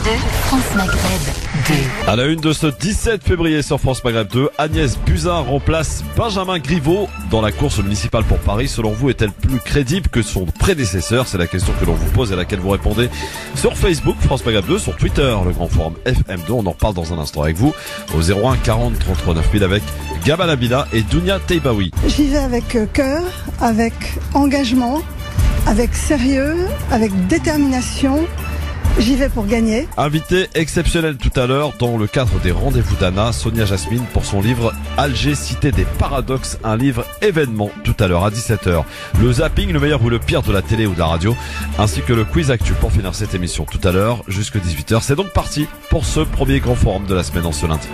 2, France Maghreb 2. À la une de ce 17 février sur France Maghreb 2, Agnès Buzyn remplace Benjamin Griveaux dans la course municipale pour Paris. Selon vous, est-elle plus crédible que son prédécesseur? C'est la question que l'on vous pose et à laquelle vous répondez sur Facebook, France Maghreb 2, sur Twitter, le grand forum FM2. On en parle dans un instant avec vous au 01 40 33 9000 avec Gamal Abila et Dounia Teibaoui. J'y vais avec cœur, avec engagement, avec sérieux, avec détermination. J'y vais pour gagner. Invité exceptionnel tout à l'heure dans le cadre des rendez-vous d'Anna, Sonia Jasmine pour son livre Alger, cité des paradoxes, un livre événement tout à l'heure à 17h. Le zapping, le meilleur ou le pire de la télé ou de la radio, ainsi que le quiz actu pour finir cette émission tout à l'heure jusqu'à 18h. C'est donc parti pour ce premier grand forum de la semaine en ce lundi.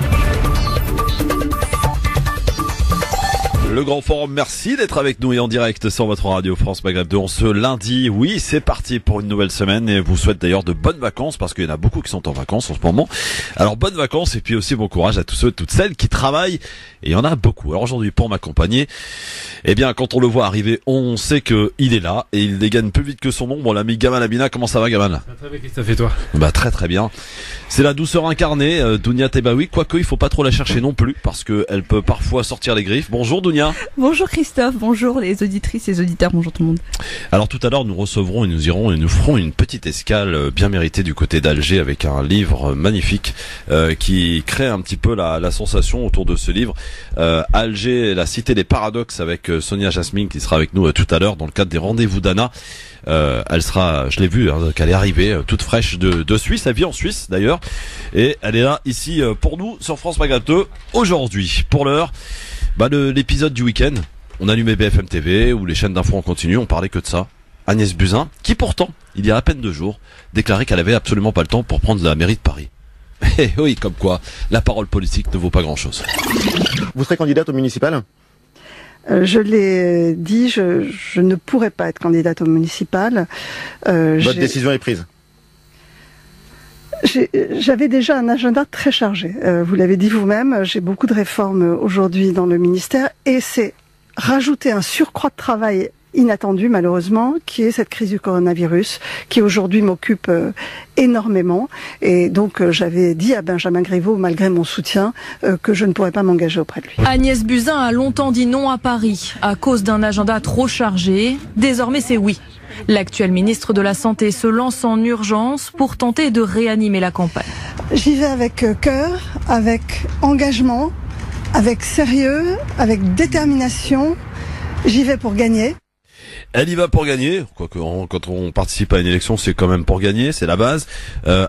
Le grand forum, merci d'être avec nous et en direct sur votre radio France Maghreb 2 en ce lundi. Oui, c'est parti pour une nouvelle semaine et vous souhaite d'ailleurs de bonnes vacances parce qu'il y en a beaucoup qui sont en vacances en ce moment. Alors bonnes vacances et puis aussi bon courage à tous ceux et toutes celles qui travaillent et il y en a beaucoup. Alors aujourd'hui pour m'accompagner, eh bien quand on le voit arriver, on sait que il est là et il dégaine plus vite que son ombre. L'ami Gamal Abina, comment ça va Gamal? Très bien, qu'est-ce que ça fait toi? Bah très très bien. C'est la douceur incarnée, Dounia Teibaoui, quoique il faut pas trop la chercher non plus parce qu'elle peut parfois sortir les griffes. Bonjour Dounia. Bonjour Christophe, bonjour les auditrices et les auditeurs, bonjour tout le monde. Alors tout à l'heure nous recevrons et nous irons et nous ferons une petite escale bien méritée du côté d'Alger avec un livre magnifique qui crée un petit peu la sensation autour de ce livre. Alger, la cité des paradoxes avec Sonia Jasmine qui sera avec nous tout à l'heure dans le cadre des rendez-vous d'Anna. Elle sera, je l'ai vu, qu'elle est arrivée toute fraîche de Suisse, elle vit en Suisse d'ailleurs, et elle est là ici pour nous sur France Maghreb 2 aujourd'hui. Pour l'heure, l'épisode du week-end, on allumait BFM TV ou les chaînes d'infos en continu, on parlait que de ça. Agnès Buzyn, qui pourtant, il y a à peine 2 jours, déclarait qu'elle avait absolument pas le temps pour prendre la mairie de Paris. Et oui, comme quoi, la parole politique ne vaut pas grand-chose. Vous serez candidate au municipal ? Je l'ai dit, je ne pourrais pas être candidate au municipal. Votre décision est prise. J'avais déjà un agenda très chargé. Vous l'avez dit vous-même, j'ai beaucoup de réformes aujourd'hui dans le ministère et c'est rajouter un surcroît de travail inattendu malheureusement, qui est cette crise du coronavirus, qui aujourd'hui m'occupe énormément. Et donc j'avais dit à Benjamin Griveaux, malgré mon soutien, que je ne pourrais pas m'engager auprès de lui. Agnès Buzyn a longtemps dit non à Paris à cause d'un agenda trop chargé. Désormais c'est oui. L'actuel ministre de la Santé se lance en urgence pour tenter de réanimer la campagne. J'y vais avec cœur, avec engagement, avec sérieux, avec détermination. J'y vais pour gagner. Elle y va pour gagner, quoique quand on participe à une élection c'est quand même pour gagner, c'est la base.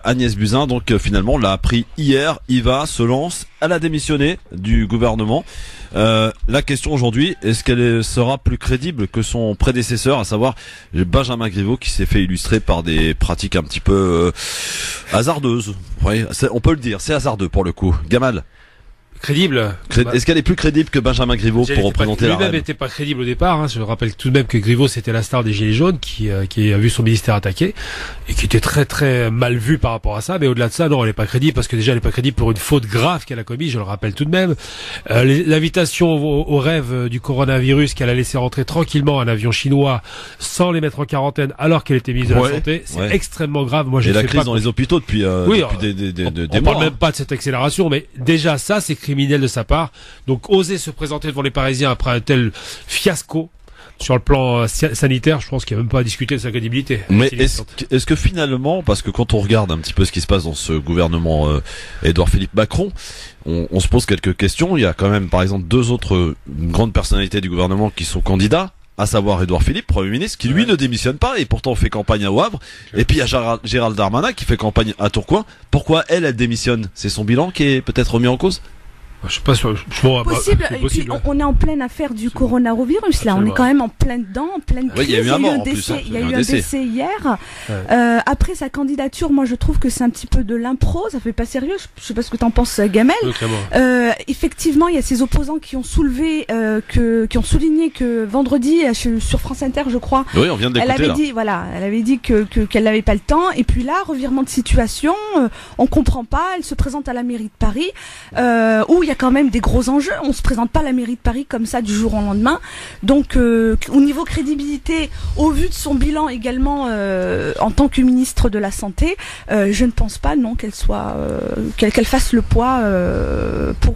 Agnès Buzyn donc finalement l'a appris hier, se lance, elle a démissionné du gouvernement. La question aujourd'hui, est-ce qu'elle sera plus crédible que son prédécesseur, à savoir Benjamin Griveaux qui s'est fait illustrer par des pratiques un petit peu hasardeuses. Ouais, on peut le dire, c'est hasardeux pour le coup. Gamal. Crédible. Est-ce qu'elle est plus crédible que Benjamin Griveaux pour représenter la reine? Lui-même n'était pas crédible au départ. Hein. Je rappelle tout de même que Griveaux c'était la star des Gilets jaunes qui a vu son ministère attaqué et qui était très très mal vu par rapport à ça. Mais au-delà de ça, non, elle n'est pas crédible parce que déjà elle n'est pas crédible pour une faute grave qu'elle a commise. Je le rappelle tout de même. L'invitation au rêve du coronavirus qu'elle a laissé rentrer tranquillement un avion chinois sans les mettre en quarantaine alors qu'elle était ministre de la Santé, c'est extrêmement grave. Moi, et la crise dans les hôpitaux depuis des mois. On parle même pas de cette accélération, mais déjà ça c'est criminel de sa part. Donc oser se présenter devant les Parisiens après un tel fiasco sur le plan sanitaire, je pense qu'il n'y a même pas à discuter de sa crédibilité. Mais est-ce que finalement, parce que quand on regarde un petit peu ce qui se passe dans ce gouvernement Édouard Philippe Macron, on se pose quelques questions. Il y a quand même par exemple 2 autres grandes personnalités du gouvernement qui sont candidats, à savoir Édouard Philippe, Premier ministre, qui lui ne démissionne pas et pourtant fait campagne à Wavre. Et puis il y a Gérald Darmanin qui fait campagne à Tourcoing. Pourquoi elle démissionne? C'est son bilan qui est peut-être remis en cause? Je sais pas, possible. Et puis, on est en pleine affaire du coronavirus là. On est quand même en plein dedans, en pleine crise. Il y a eu un mort en plus. Il y a eu un décès décès hier. Après sa candidature, moi je trouve que c'est un petit peu de l'impro. Ça fait pas sérieux. Je sais pas ce que t'en penses, Gamel. Effectivement, il y a ces opposants qui ont soulevé, qui ont souligné que vendredi sur France Inter, je crois. Oui, on vient de l'écouter, elle avait dit qu'elle n'avait pas le temps. Et puis là, revirement de situation. On comprend pas. Elle se présente à la mairie de Paris, où il y y a quand même des gros enjeux. On se présente pas à la mairie de Paris comme ça du jour au lendemain. Donc, au niveau crédibilité, au vu de son bilan également en tant que ministre de la Santé, je ne pense pas non qu'elle soit qu'elle fasse le poids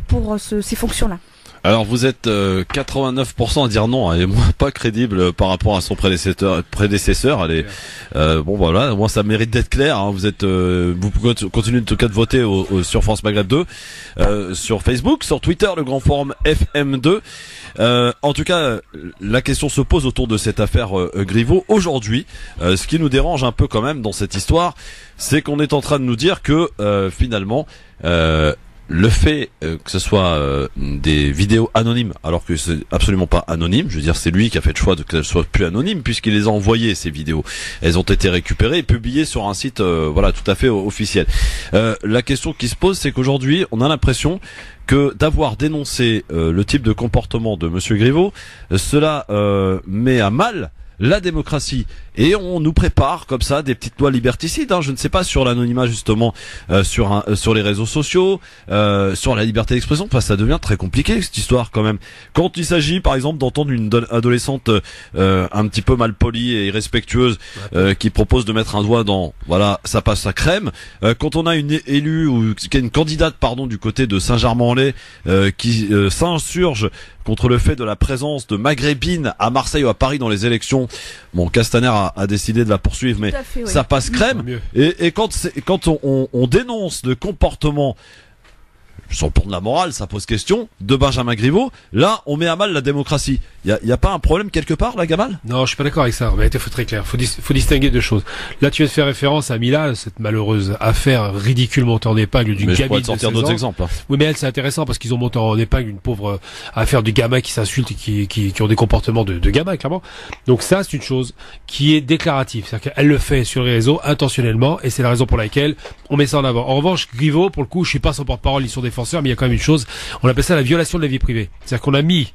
pour ces fonctions-là. Alors vous êtes 89% à dire non, elle est moins pas crédible par rapport à son prédécesseur. Elle est bon voilà, moi ça mérite d'être clair. Hein. Vous êtes, vous continuez en tout cas de voter sur France Maghreb 2, sur Facebook, sur Twitter, le Grand Forum FM2. En tout cas, la question se pose autour de cette affaire Griveaux aujourd'hui. Ce qui nous dérange un peu quand même dans cette histoire, c'est qu'on est en train de nous dire que finalement. Le fait que ce soit des vidéos anonymes, alors que c'est absolument pas anonyme, je veux dire c'est lui qui a fait le choix de qu'elles soient plus anonymes puisqu'il les a envoyées ces vidéos. Elles ont été récupérées et publiées sur un site voilà tout à fait officiel. La question qui se pose, c'est qu'aujourd'hui on a l'impression que d'avoir dénoncé le type de comportement de Monsieur Griveaux, cela met à mal la démocratie. Et on nous prépare comme ça des petites lois liberticides, hein, je ne sais pas, sur l'anonymat justement, sur les réseaux sociaux, sur la liberté d'expression. Enfin, ça devient très compliqué cette histoire quand même. Quand il s'agit par exemple d'entendre une adolescente un petit peu malpolie et irrespectueuse qui propose de mettre un doigt dans, voilà, ça passe sa crème. Quand on a une élue ou une candidate pardon du côté de Saint-Germain-en-Laye qui s'insurge contre le fait de la présence de maghrébines à Marseille ou à Paris dans les élections, bon, Castaner a décidé de la poursuivre, mais fait, oui. Ça passe crème. Et quand on dénonce le comportement sur le plan de la morale, ça pose question, de Benjamin Griveaux, là on met à mal la démocratie. Il y a pas un problème quelque part là, Gamal? Non, je suis pas d'accord avec ça. Mais il faut très clair. Faut distinguer deux choses. Là, tu viens de faire référence à Mila, cette malheureuse affaire ridicule montée en épingle d'une gamine de 16 ans. Sortir d'autres exemples. Hein. Oui, mais elle, c'est intéressant parce qu'ils ont monté en épingle une pauvre affaire de gamins qui s'insultent et qui ont des comportements de gamins, clairement. Donc ça, c'est une chose qui est déclarative. C'est-à-dire qu'elle le fait sur les réseaux intentionnellement et c'est la raison pour laquelle on met ça en avant. En revanche, Griveaux, pour le coup, je suis pas son porte-parole ni son défenseur, mais il y a quand même une chose. On appelle ça la violation de la vie privée. C'est-à-dire qu'on a mis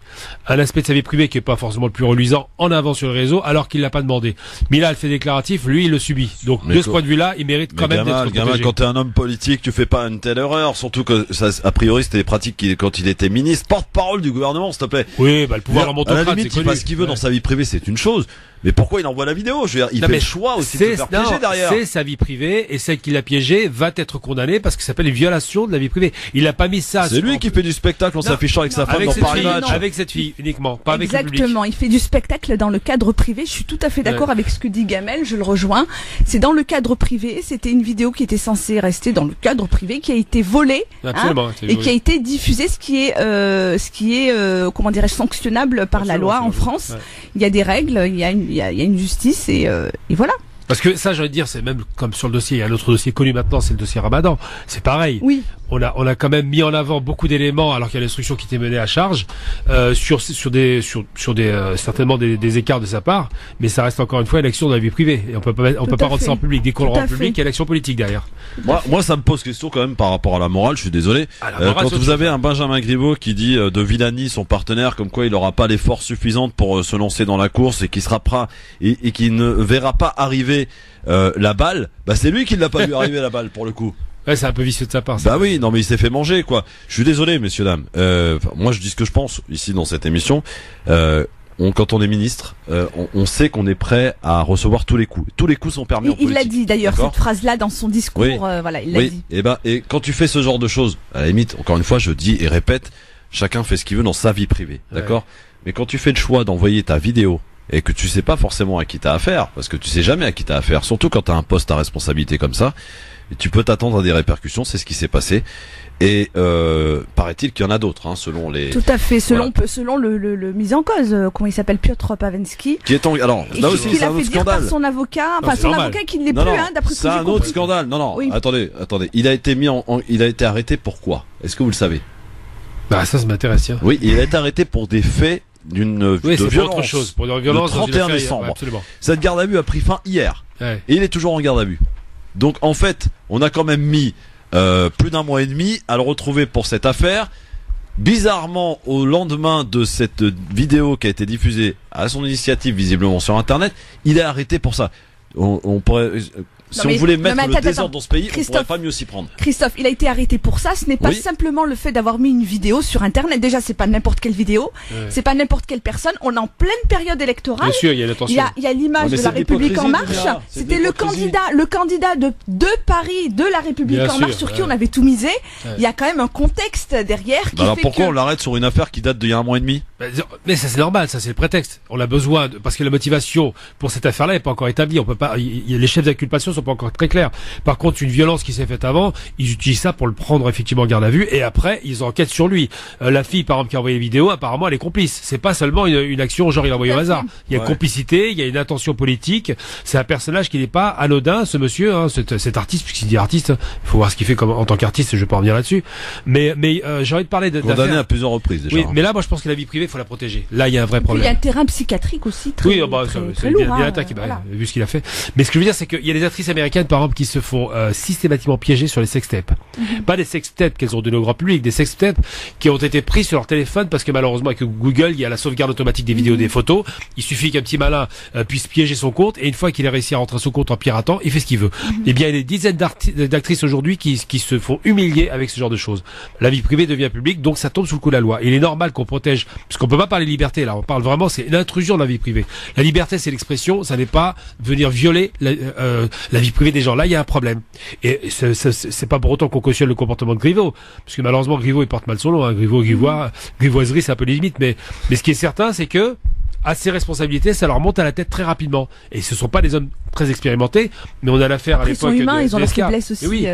un aspect de sa vie privée qui est pas forcément le plus reluisant en avant sur le réseau alors qu'il l'a pas demandé. Mila, elle fait déclaratif, lui, il le subit. Donc, de ce point de vue-là, il mérite quand même d'être protégé. Quand t'es un homme politique, tu fais pas une telle erreur. Surtout que ça, a priori, c'était des pratiques quand il était ministre, porte-parole du gouvernement, s'il te plaît. Oui, bah, le pouvoir remonte au crâne. À la limite, il fait ce qu'il veut dans sa vie privée, c'est une chose. Mais pourquoi il envoie la vidéo? Je veux dire, il fait le choix aussi de se faire piéger derrière. C'est sa vie privée et celle qui l'a piégé va être condamnée parce que ça s'appelle une violation de la vie privée. Il a pas mis ça. C'est lui qui fait du spectacle en s'affichant avec sa femme dans Paris Match. Avec cette fille uniquement, pas avec le public. Exactement, il fait du spectacle dans le cadre privé. Je suis tout à fait d'accord avec ce que dit Gamel, je le rejoins. C'est dans le cadre privé, c'était une vidéo qui était censée rester dans le cadre privé, qui a été volée et qui a été diffusée, ce qui est comment dirais-je, sanctionnable par la loi en France. Ouais. Il y a des règles, il y a une justice et voilà. Parce que ça, j'ai envie de dire, c'est même comme sur le dossier, il y a un autre dossier connu maintenant, c'est le dossier Ramadan. C'est pareil. Oui. On a quand même mis en avant beaucoup d'éléments alors qu'il y a l'instruction qui était menée à charge sur certainement des écarts de sa part, mais ça reste encore une fois une action de la vie privée et on peut pas rendre ça en public. Dès qu'on le rend en public, il y a l'action politique derrière. Moi, ça me pose question quand même par rapport à la morale. Je suis désolé. Quand vous avez un Benjamin Griveaux qui dit de Villani, son partenaire, comme quoi il n'aura pas les forces suffisantes pour se lancer dans la course et qui sera prêt et qui ne verra pas arriver la balle, bah c'est lui qui l'a pas vu arriver la balle pour le coup. Ouais, c'est un peu vicieux de sa part. Ça. Bah oui, non mais il s'est fait manger quoi. Je suis désolé messieurs dames. Moi je dis ce que je pense ici dans cette émission. Quand on est ministre, on sait qu'on est prêt à recevoir tous les coups. Tous les coups sont permis en politique. Il l'a dit d'ailleurs cette phrase-là dans son discours. Oui. Voilà, il l'a dit. Et quand tu fais ce genre de choses, à la limite, encore une fois, je dis et répète, chacun fait ce qu'il veut dans sa vie privée, d'accord. Mais quand tu fais le choix d'envoyer ta vidéo et que tu sais pas forcément à qui t'as affaire, parce que tu sais jamais à qui t'as affaire, surtout quand t'as un poste à responsabilité comme ça, tu peux t'attendre à des répercussions. C'est ce qui s'est passé. Et paraît-il qu'il y en a d'autres, hein, selon les. Tout à fait, selon le mis en cause, comment il s'appelle, Piotr Pawlenski. Qui est alors là aussi c'est un autre scandale. Son avocat, enfin son avocat qui ne l'est plus, d'après ce que j'ai compris. C'est un autre scandale. Non, oui. Attendez. Il a été il a été arrêté pourquoi? Est-ce que vous le savez? Bah ça m'intéresse. Tiens. Oui, il a été arrêté pour des faits de violence. Autre chose, pour une violence. Le 31 décembre. Cette garde à vue a pris fin hier. Ouais. Et il est toujours en garde à vue. Donc en fait, on a quand même mis plus d'un mois et demi à le retrouver pour cette affaire. Bizarrement, au lendemain de cette vidéo qui a été diffusée à son initiative visiblement sur internet, il est arrêté pour ça. On pourrait Si on voulait mettre le désordre dans ce pays, on pourrait pas mieux s'y prendre. Christophe, il a été arrêté pour ça. Ce n'est pas simplement le fait d'avoir mis une vidéo sur Internet. Déjà, c'est pas n'importe quelle vidéo. C'est pas n'importe quelle personne. On est en pleine période électorale. Bien sûr, il y a l'attention. Il y a l'image de la République en marche. C'était le candidat de Paris, de la République en marche, sur qui on avait tout misé. Il y a quand même un contexte derrière qui alors pourquoi on l'arrête sur une affaire qui date d'il y a 1 mois et demi? Mais ça c'est normal, ça c'est le prétexte. On a besoin parce que la motivation pour cette affaire-là n'est pas encore établie. On peut pas, les chefs d'inculpation sont pas encore très clairs. Par contre, une violence qui s'est faite avant, ils utilisent ça pour le prendre effectivement en garde à vue et après ils enquêtent sur lui. La fille par exemple qui a envoyé les vidéos, apparemment elle est complice. C'est pas seulement une action genre il a envoyé au hasard. Il y a complicité, il y a une intention politique. C'est un personnage qui n'est pas anodin, ce monsieur, cet artiste, puisqu'il dit artiste. Il faut voir ce qu'il fait en tant qu'artiste. Je vais pas revenir là-dessus. Mais j'ai envie de parler condamné à plusieurs reprises déjà. Oui, mais là moi je pense que la vie privée faut la protéger. Là il y a un vrai problème. Il y a un terrain psychiatrique aussi très, très lourd. Bien attaqué, vu ce qu'il a fait. Mais ce que je veux dire c'est qu'il y a des actrices américaines par exemple qui se font systématiquement piéger sur les sextapes. Pas des sextapes qu'elles ont donné au grand public, des sextapes qui ont été prises sur leur téléphone parce que malheureusement avec Google il y a la sauvegarde automatique des vidéos, des photos. Il suffit qu'un petit malin puisse piéger son compte et une fois qu'il a réussi à rentrer son compte en piratant, il fait ce qu'il veut. Et bien il y a des dizaines d'actrices aujourd'hui qui se font humilier avec ce genre de choses. La vie privée devient publique, donc ça tombe sous le coup de la loi. Et il est normal qu'on protège, parce qu'on peut pas parler de liberté là, on parle vraiment, c'est une intrusion dans la vie privée. La liberté c'est l'expression, ça n'est pas venir violer la vie privée des gens. Là il y a un problème. Et c'est pas pour autant qu'on cautionne le comportement de Griveaux, parce que malheureusement Griveaux il porte mal son nom, hein. Grivoiserie c'est un peu les limites, mais ce qui est certain c'est que à ces responsabilités, ça leur monte à la tête très rapidement. Et ce sont pas des hommes très expérimentés, mais on a l'affaire à l'époque. Ils sont humains, ils ont leurs faiblesses aussi. Oui,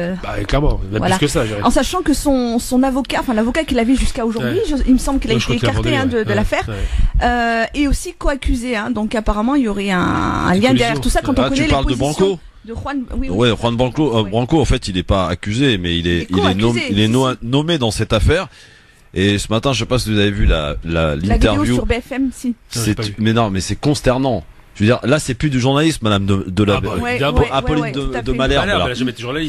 clairement, même plus que ça. En sachant que son avocat, l'avocat qu'il avait jusqu'à aujourd'hui, il me semble qu'il a été écarté de l'affaire, et aussi co-accusé. Donc apparemment, il y aurait un lien derrière tout ça quand on connaît les positions. Tu parles de Branco? De Juan, Juan Branco. Branco, en fait, il n'est pas accusé, mais il est nommé dans cette affaire. Et ce matin, je sais pas si vous avez vu l'interview vidéo sur BFM, si. Mais non, mais c'est consternant. Je veux dire, là, c'est plus du journalisme, madame Apolline de Malherbe.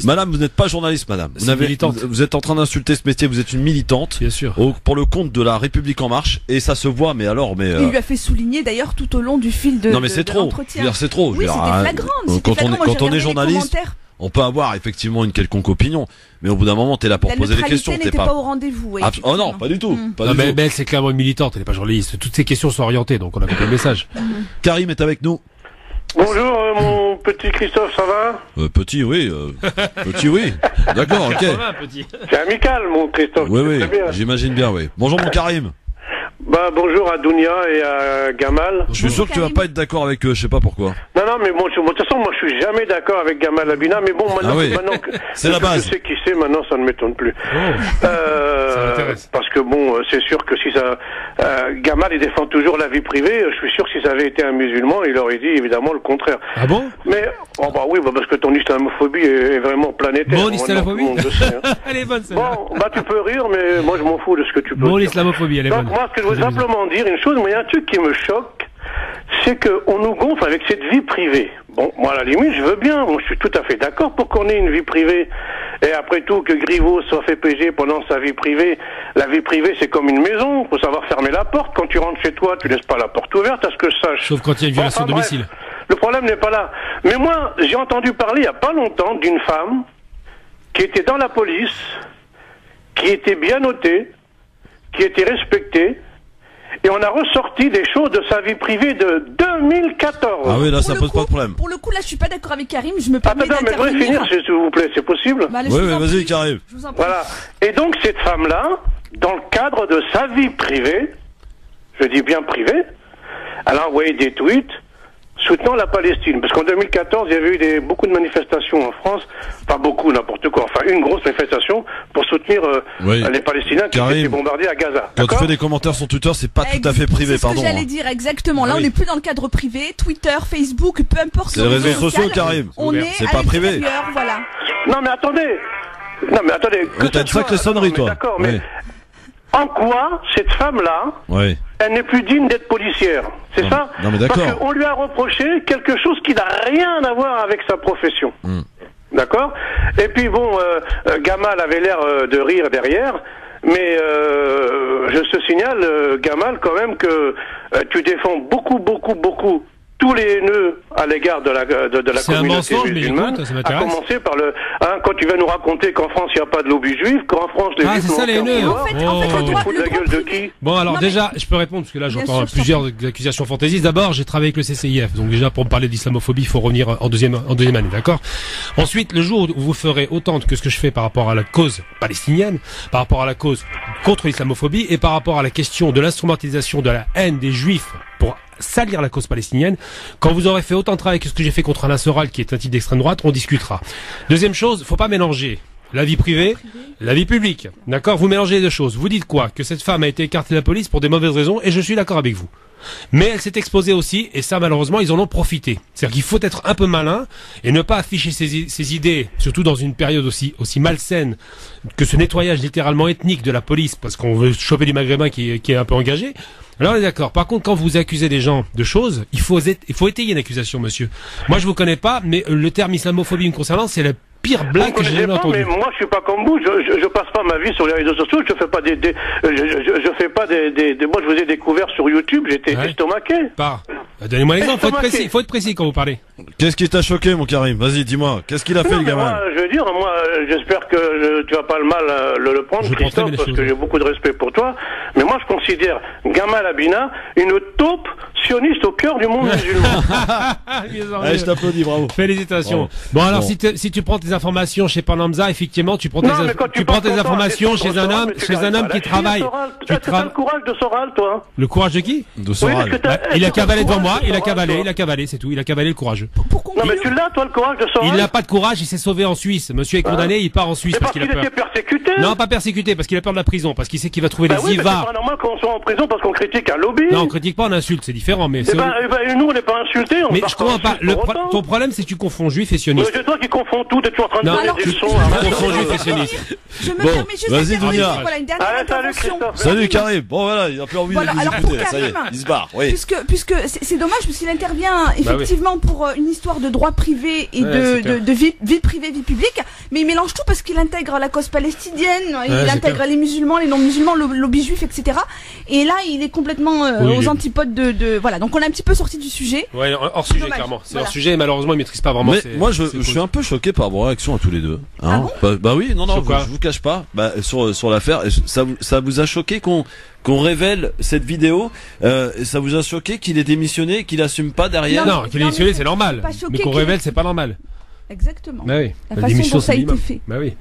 Madame, vous n'êtes pas journaliste, madame. Vous êtes en train d'insulter ce métier, vous êtes une militante. Bien sûr. Pour le compte de la République en marche, et ça se voit, il lui a fait souligner d'ailleurs tout au long du fil de. Non, mais c'est trop. Je veux dire, c'est trop. Oui, c'était flagrant. Quand on est journaliste, on peut avoir effectivement une quelconque opinion, mais au bout d'un moment, t'es là pour poser des questions. T'es pas au rendez-vous. Oh non, pas du tout. Mais elle, c'est clairement une militante, elle n'est pas journaliste. Toutes ces questions sont orientées, donc on a compris le message. Karim est avec nous. Bonjour, mon petit Christophe, ça va? Petit, oui. Petit, oui. D'accord, ok. C'est amical, mon Christophe. Oui, j'imagine bien, oui. Bonjour, mon Karim. Bonjour à Dounia et à Gamal. Je suis sûr que tu vas pas être d'accord avec eux, je sais pas pourquoi. Non, mais bon, de toute façon, moi, je suis jamais d'accord avec Gamal Abina, mais bon, maintenant c'est la base. Je sais qui c'est, maintenant, ça ne m'étonne plus. Ça m'intéresse. Parce que bon, c'est sûr que si ça, Gamal, il défend toujours la vie privée. Je suis sûr que si ça avait été un musulman, il aurait dit évidemment le contraire. Ah bon? Mais, oui, parce que ton islamophobie est vraiment planétaire. Mon islamophobie? Elle est bonne, celle-là. Bon, tu peux rire, mais moi, je m'en fous de ce que tu peux dire. Mon dire. islamophobie, elle est bonne. Donc, moi, ce que je veux simplement dire une chose, mais il y a un truc qui me choque, c'est qu'on nous gonfle avec cette vie privée. Bon, moi, à la limite, je veux bien. Moi, je suis tout à fait d'accord pour qu'on ait une vie privée. Et après tout, que Griveaux soit fait PG pendant sa vie privée. La vie privée, c'est comme une maison. Faut savoir fermer la porte. Quand tu rentres chez toi, tu laisses pas la porte ouverte, à ce que je sache. Sauf quand il y a une violation de domicile. Le problème n'est pas là. Mais moi, j'ai entendu parler il y a pas longtemps d'une femme qui était dans la police, qui était bien notée, qui était respectée, et on a ressorti des choses de sa vie privée de 2014. Ah oui, là, ça pose pas de problème. Pour le coup, là, je suis pas d'accord avec Karim, je me permets d'intervenir. Mais je vais finir, s'il vous plaît, c'est possible? Oui, vas-y, Karim. Voilà. Et donc, cette femme-là, dans le cadre de sa vie privée, je dis bien privée, elle a envoyé des tweets soutenant la Palestine. Parce qu'en 2014, il y avait eu beaucoup de manifestations en France, pas beaucoup, n'importe quoi, enfin une grosse manifestation pour soutenir les Palestiniens qui étaient bombardés à Gaza. Quand tu fais des commentaires sur Twitter, c'est pas tout à fait privé, pardon. C'est ce que j'allais dire, exactement. Là, on n'est plus dans le cadre privé, Twitter, Facebook, peu importe. C'est les réseaux sociaux, Karim. C'est pas privé. Voilà. Non, mais attendez. T'as une sacrée sonnerie, toi. D'accord, mais en quoi cette femme-là, elle n'est plus digne d'être policière? C'est ça? Non, mais d'accord. Parce qu'on lui a reproché quelque chose qui n'a rien à voir avec sa profession. D'accord? Et puis bon, Gamal avait l'air de rire derrière, mais je te signale, Gamal, quand même, que tu défends beaucoup tous les haineux à l'égard de la communauté musulmane, à commencer par quand tu vas nous raconter qu'en France il n'y a pas de lobby juif, qu'en France les juifs c'est ça les haineux. En fait, de la gueule de qui? Bon alors déjà, je peux répondre parce que là j'entends plusieurs accusations fantaisistes. D'abord, j'ai travaillé avec le CCIF, donc déjà pour me parler d'islamophobie, il faut revenir en deuxième année, d'accord? Ensuite, le jour où vous ferez autant que ce que je fais par rapport à la cause palestinienne, par rapport à la cause contre l'islamophobie et par rapport à la question de l'instrumentalisation de la haine des juifs pour salir la cause palestinienne, quand vous aurez fait autant de travail que ce que j'ai fait contre Alain Soral, qui est un type d'extrême droite, on discutera. Deuxième chose, faut pas mélanger la vie privée, la vie publique. D'accord? Vous mélangez les deux choses. Vous dites quoi? Que cette femme a été écartée de la police pour des mauvaises raisons, et je suis d'accord avec vous. Mais elle s'est exposée aussi, et ça malheureusement ils en ont profité. C'est-à-dire qu'il faut être un peu malin et ne pas afficher ses idées, surtout dans une période aussi malsaine que ce nettoyage littéralement ethnique de la police, parce qu'on veut choper du maghrébin qui est un peu engagé. Alors on est d'accord. Par contre, quand vous accusez des gens de choses, il faut étayer une accusation, monsieur. Moi je vous connais pas, mais le terme islamophobie me concernant, c'est la pire blague que j'ai jamais entendue. Mais moi je suis pas comme vous, je passe pas ma vie sur les réseaux sociaux, je fais pas moi je vous ai découvert sur YouTube, j'étais estomaqué. Donnez-moi l'exemple, faut être précis quand vous parlez. Qu'est-ce qui t'a choqué mon Karim? Vas-y, dis-moi, qu'est-ce qu'il a fait le gamin? Moi, je veux dire, j'espère que tu vas pas le mal le prendre, Christophe, parce que j'ai beaucoup de respect pour toi, mais moi je considère Gamal Abina une taupe sioniste au cœur du monde musulman. Allez, je t'applaudis, bravo. Félicitations. Bon alors si tu prends tes informations chez Panamza, effectivement tu prends tes informations chez un homme qui travaille. Tu as le courage de Soral, toi. Le courage de qui? De Soral. Il a cavalé devant moi, il a cavalé, c'est tout, il a cavalé le courageux. Non mais tu l'as toi le courage de Soral? Il n'a pas de courage, il s'est sauvé en Suisse. Monsieur est condamné, il part en Suisse parce qu'il a peur. était persécuté. Non, pas persécuté, parce qu'il a peur de la prison, parce qu'il sait qu'il va trouver des ivards. C'est pas normal qu'on soit en prison parce qu'on critique un lobby. Non, on critique pas, on insulte, c'est différent, mais nous on n'est pas insultés. Mais je comprends pas. Ton problème c'est que tu confonds juif et sioniste. C'est toi qui confonds tout, t'es toujours en train de donner des leçons. Tu confonds juif et sioniste. Je me permets juste vas-y, Dounia. Voilà, une dernière intervention. Salut Karim. Bon voilà, il a plus envie de discuter. Ça y est, il se barre. Oui. Puisque c'est dommage parce qu'il intervient effectivement pour une histoire de droit privé et de vie privée, vie publique, mais il mélange tout parce qu'il intègre la cause palestinienne, il intègre les musulmans, les non-musulmans, le lobby juif, etc. Et là, il est complètement aux antipodes de voilà. Donc on est un petit peu sorti du sujet. Ouais, hors sujet clairement. C'est hors sujet et malheureusement il maîtrise pas vraiment. Mais moi je suis un peu choqué par vos réactions à tous les deux. Hein. Ah bon bah oui, non, je vous cache pas. Sur l'affaire, ça vous a choqué qu'on révèle cette vidéo, ça vous a choqué qu'il ait démissionné, qu'il assume pas derrière? Non, qu'il ait démissionné c'est normal, mais qu'on révèle c'est pas normal. Exactement. Bah oui. La façon dont ça a été fait. Bah oui.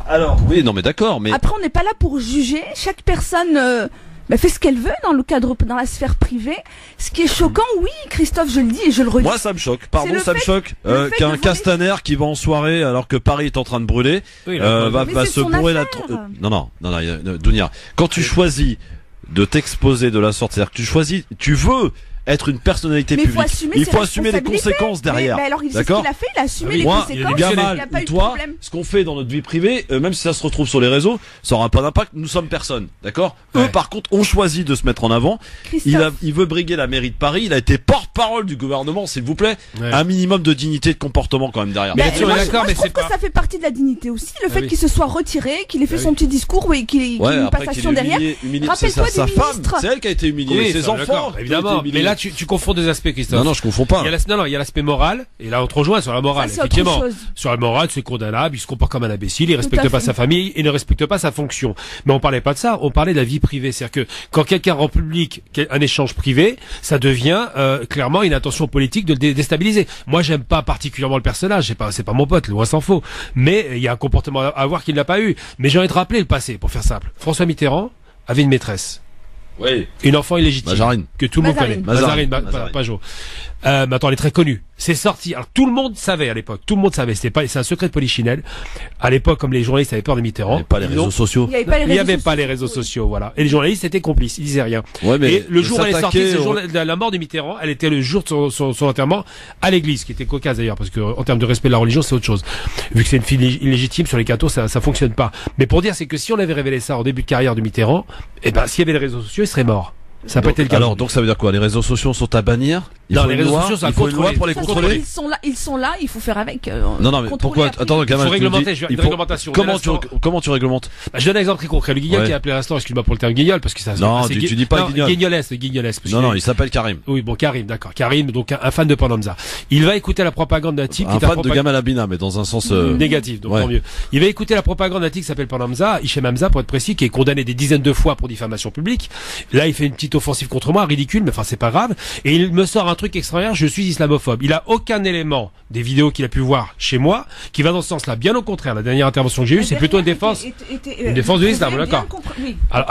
Alors oui, non mais d'accord, mais après on n'est pas là pour juger. Chaque personne fait ce qu'elle veut dans la sphère privée. Ce qui est choquant, oui, Christophe, je le dis et je le redis. Moi, ça me choque. Pardon, ça me choque qu'un Castaner qui va en soirée alors que Paris est en train de brûler va se bourrer la. Non, Dounia. Quand tu choisis de t'exposer de la sorte, c'est-à-dire que tu veux être une personnalité publique. Il faut assumer les conséquences derrière. Mais alors, c'est ce qu'il a fait, il a assumé les conséquences. Gamal, toi, ce qu'on fait dans notre vie privée, même si ça se retrouve sur les réseaux, ça aura pas d'impact. Nous sommes personne, d'accord? Eux, par contre, ont choisi de se mettre en avant. Il veut briguer la mairie de Paris. Il a été porte-parole du gouvernement, s'il vous plaît. Un minimum de dignité et de comportement quand même derrière. Mais je trouve que ça fait partie de la dignité aussi, le fait qu'il se soit retiré, qu'il ait fait son petit discours et qu'il ait une passation derrière. Rappelle-toi sa femme, c'est elle qui a été humiliée, ses enfants. Évidemment. Mais là, tu confonds deux aspects, Christophe. Non, je confonds pas. Il y a l'aspect moral, et là, on te rejoint sur la morale, effectivement. Sur la morale, c'est condamnable, il se comporte comme un imbécile, il respecte pas sa famille, il ne respecte pas sa fonction. Mais on parlait pas de ça, on parlait de la vie privée. C'est-à-dire que, quand quelqu'un rend public un échange privé, ça devient, clairement une intention politique de le déstabiliser. Moi, j'aime pas particulièrement le personnage, c'est pas mon pote, loin s'en faut. Mais, il y a un comportement à avoir qu'il n'a pas eu. Mais j'ai envie de rappeler le passé, pour faire simple. François Mitterrand avait une maîtresse. Oui. Une enfant illégitime. Mazarine. Que tout le monde connaît. Mazarine. Pajot. Maintenant, elle est très connue. C'est sorti. Alors, tout le monde savait à l'époque. Tout le monde savait. C'est un secret de Polichinelle. À l'époque, comme les journalistes avaient peur de Mitterrand. Il n'y avait pas les réseaux sociaux. Il n'y avait pas les réseaux sociaux, voilà. Et les journalistes étaient complices. Ils disaient rien. Ouais, mais et le jour où elle est sortie, c'est le jour de la mort de Mitterrand. Elle était le jour de son enterrement à l'église, qui était cocasse d'ailleurs, parce que, en termes de respect de la religion, c'est autre chose. Vu que c'est une fille illégitime sur les cathos, ça fonctionne pas. Mais pour dire, c'est que si on avait révélé ça au début de carrière de Mitterrand, s'il y avait les réseaux sociaux, il serait mort. Ça n'a pas été le cas. Alors, donc ça veut dire quoi? Les réseaux sociaux sont à bannir? Non, les réseaux sociaux, ça il faut une loi pour les contrôler. Ils sont là, il faut faire avec. Non, mais pourquoi? Attends, il faut réglementer, une réglementation. Comment tu réglementes? Je donne un exemple très concret. Le guignol qui a appelé à l'instant, excuse-moi pour le terme guignol, parce que ça. Non, tu dis pas guignol. Guignolès. Non, il s'appelle Karim. Oui, bon, Karim, d'accord. Karim, donc un fan de Panamza. Il va écouter la propagande d'un type qui est un fan de Gamal Abina, mais dans un sens négatif, donc tant mieux. Il va écouter la propagande d'un type qui s'appelle Panamza, Hichem Hamza pour être précis, qui est condamné des dizaines de fois pour diffamation publique. Là, il fait une petite offensive contre moi, ridicule, mais enfin c'est pas grave. Et il me sort un truc extraordinaire, je suis islamophobe. Il a aucun élément des vidéos qu'il a pu voir chez moi qui va dans ce sens-là. Bien au contraire, la dernière intervention que j'ai eue, c'est plutôt une défense de l'islam, d'accord.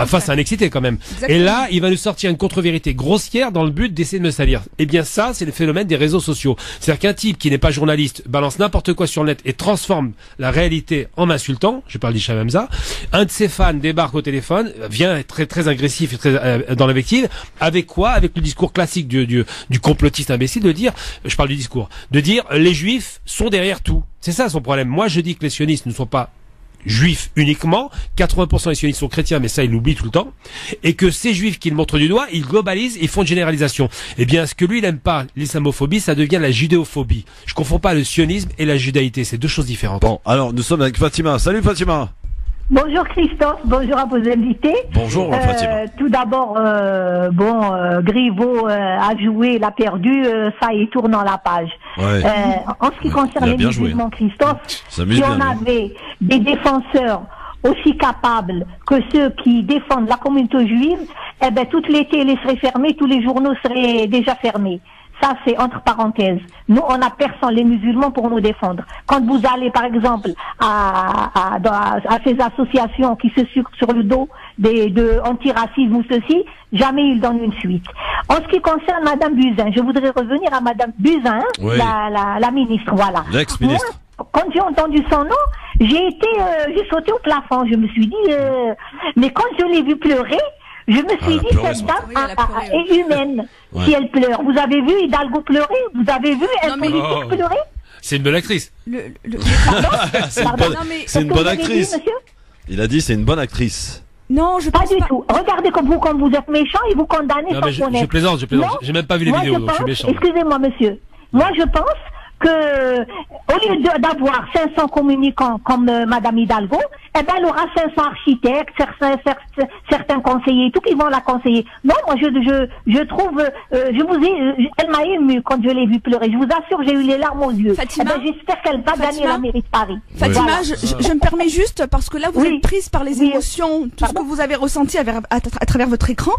Face à un excité quand même. Exactement. Et là, il va nous sortir une contre-vérité grossière dans le but d'essayer de me salir. Eh bien ça, c'est le phénomène des réseaux sociaux. C'est-à-dire qu'un type qui n'est pas journaliste balance n'importe quoi sur le net et transforme la réalité en m'insultant. Je parle d'Hichem Hamza. Un de ses fans débarque au téléphone, vient être très très agressif et très dans l'invective. Avec quoi? Avec le discours classique du complotiste imbécile de dire, je parle du discours, de dire les juifs sont derrière tout. C'est ça son problème. Moi, je dis que les sionistes ne sont pas juifs uniquement, 80% des sionistes sont chrétiens, mais ça il l'oublie tout le temps, et que ces juifs qu'il montre du doigt, ils globalisent, ils font une généralisation. Eh bien, ce que lui il n'aime pas, l'islamophobie, ça devient la judéophobie. Je confonds pas le sionisme et la judaïté, c'est deux choses différentes. Bon, alors nous sommes avec Fatima. Salut Fatima. Bonjour Christophe, bonjour à vos invités. Bonjour Fatima. Tout d'abord, Griveaux a joué, il a perdu, ça y tourne dans la page. Ouais. En ce qui concerne les musulmans, Christophe, si on avait des défenseurs aussi capables que ceux qui défendent la communauté juive, eh ben toutes les télés seraient fermées, tous les journaux seraient déjà fermés. Ça, c'est entre parenthèses. Nous, on a personne, les musulmans, pour nous défendre. Quand vous allez, par exemple, à ces associations qui se sucrent sur le dos de anti-racisme ou ceci, jamais ils donnent une suite. En ce qui concerne Madame Buzyn, je voudrais revenir à Madame Buzyn, oui. la ministre, voilà. L'ex-ministre. Moi, quand j'ai entendu son nom, j'ai sauté au plafond. Je me suis dit, mais quand je l'ai vue pleurer, je me suis dit, cette dame est humaine, si elle pleure. Vous avez vu Hidalgo pleurer? Vous avez vu un politique pleurer? C'est une bonne actrice. C'est une bonne actrice. Il a dit c'est une bonne actrice. Non, je pense pas du tout. Regardez comme vous êtes méchant et vous condamnez sans connaître. Je plaisante. J'ai même pas vu les vidéos, donc je suis méchant. Excusez-moi, monsieur. Moi, je pense que, au lieu d'avoir 500 communicants comme Madame Hidalgo, eh ben, elle aura 500 architectes, certains conseillers, tout qui vont la conseiller. Non, moi, je trouve, elle m'a émue quand je l'ai vue pleurer. Je vous assure, j'ai eu les larmes aux yeux. Fatima, eh ben, j'espère qu'elle va gagner la mairie de Paris. Fatima, voilà. je me permets juste, parce que là, vous êtes prise par les émotions, tout ce que vous avez ressenti à travers votre écran.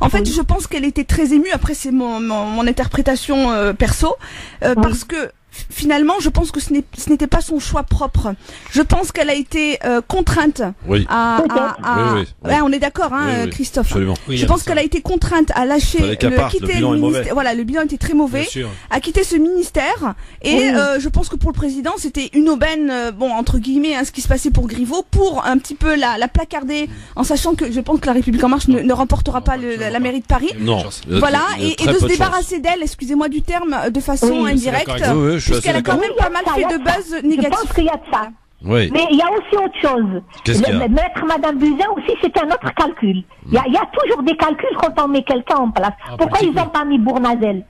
En fait, je pense qu'elle était très émue. Après, c'est mon interprétation perso, parce que finalement, je pense que ce n'était pas son choix propre. Je pense qu'elle a été contrainte on est d'accord, hein, Christophe. Absolument. Je pense qu'elle a été contrainte à lâcher, quitter le ministère. Voilà, le bilan était très mauvais. À quitter ce ministère. Et je pense que pour le président, c'était une aubaine, entre guillemets, ce qui se passait pour Griveaux, pour un petit peu la placarder, en sachant que je pense que la République en marche ne remportera pas la mairie de Paris. Non. Voilà, et de se débarrasser d'elle, excusez-moi du terme, de façon indirecte. Puisqu'elle a quand même pas mal fait de buzz négatif. Je pense qu'il y a de ça. Oui. Mais il y a aussi autre chose. Mettre Madame Buzyn aussi, c'est un autre calcul. Il y a toujours des calculs quand on met quelqu'un en place. Pourquoi ils n'ont pas mis Bournazel?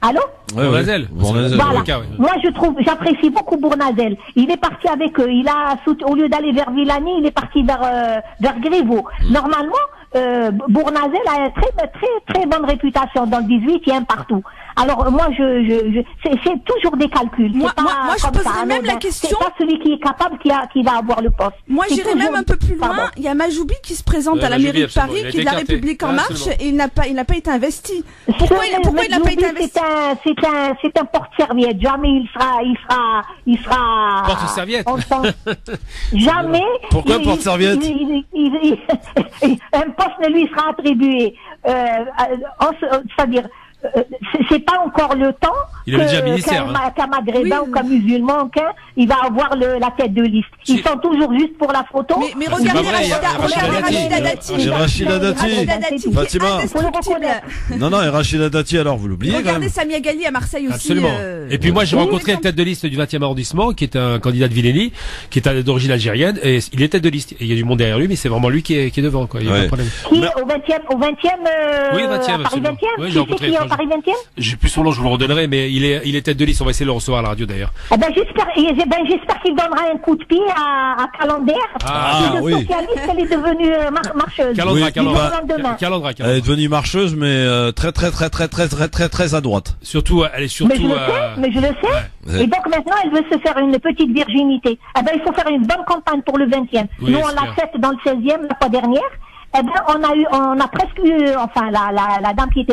Allô? Bournazel. Voilà. Moi, j'apprécie beaucoup Bournazel. Il est parti avec eux. Au lieu d'aller vers Villani, il est parti vers Griveaux. Normalement, Bournazel a une très bonne réputation dans le 18e partout. Alors moi, c'est toujours des calculs. Moi, je poserais même la question. C'est pas celui qui est capable qui va avoir le poste. Moi, j'irais même un peu plus loin. Il y a Majoubi qui se présente à la mairie de Paris, qui est de la République en marche, et il n'a pas été investi. Pourquoi il n'a pas été investi? C'est un porte-serviette. Jamais il sera. Porte-serviette. Jamais. Pourquoi porte-serviette? Un poste ne lui sera attribué. C'est-à-dire, c'est pas encore le temps Il avait déjà ministère. Qu'un maghrébin ou qu'un musulman, il va avoir la tête de liste. Ils sont toujours juste pour la photo. Mais regardez Rachida Dati. Rachida Dati. Fatima. Non, et Rachida Dati, alors vous l'oubliez quand même. Regardez Samia Ghali à Marseille aussi. Absolument. Et puis moi j'ai rencontré une tête de liste du 20e arrondissement qui est un candidat de Villény, qui est d'origine algérienne, et il est tête de liste. Et il y a du monde derrière lui, mais c'est vraiment lui qui est devant, quoi. Il y a pas de problème. Qui est au 20e oui, 20e, Paris 20e. Oui, j'ai rencontré. Qui est au Paris 20e? J'ai plus son nom, je vous le redonnerai, mais il est tête de liste. On va essayer de le recevoir à la radio d'ailleurs. J'espère qu'il donnera un coup de pied à Calandre. Oui. Socialiste, elle est devenue marcheuse. Calandra. Elle est devenue marcheuse, mais très à droite. Surtout, elle est surtout. Mais je le sais. Ouais. Et donc maintenant, elle veut se faire une petite virginité. Il faut faire une bonne campagne pour le 20e. Oui, nous, on l'a faite dans le 16e la fois dernière. On a presque eu, enfin, la dame qui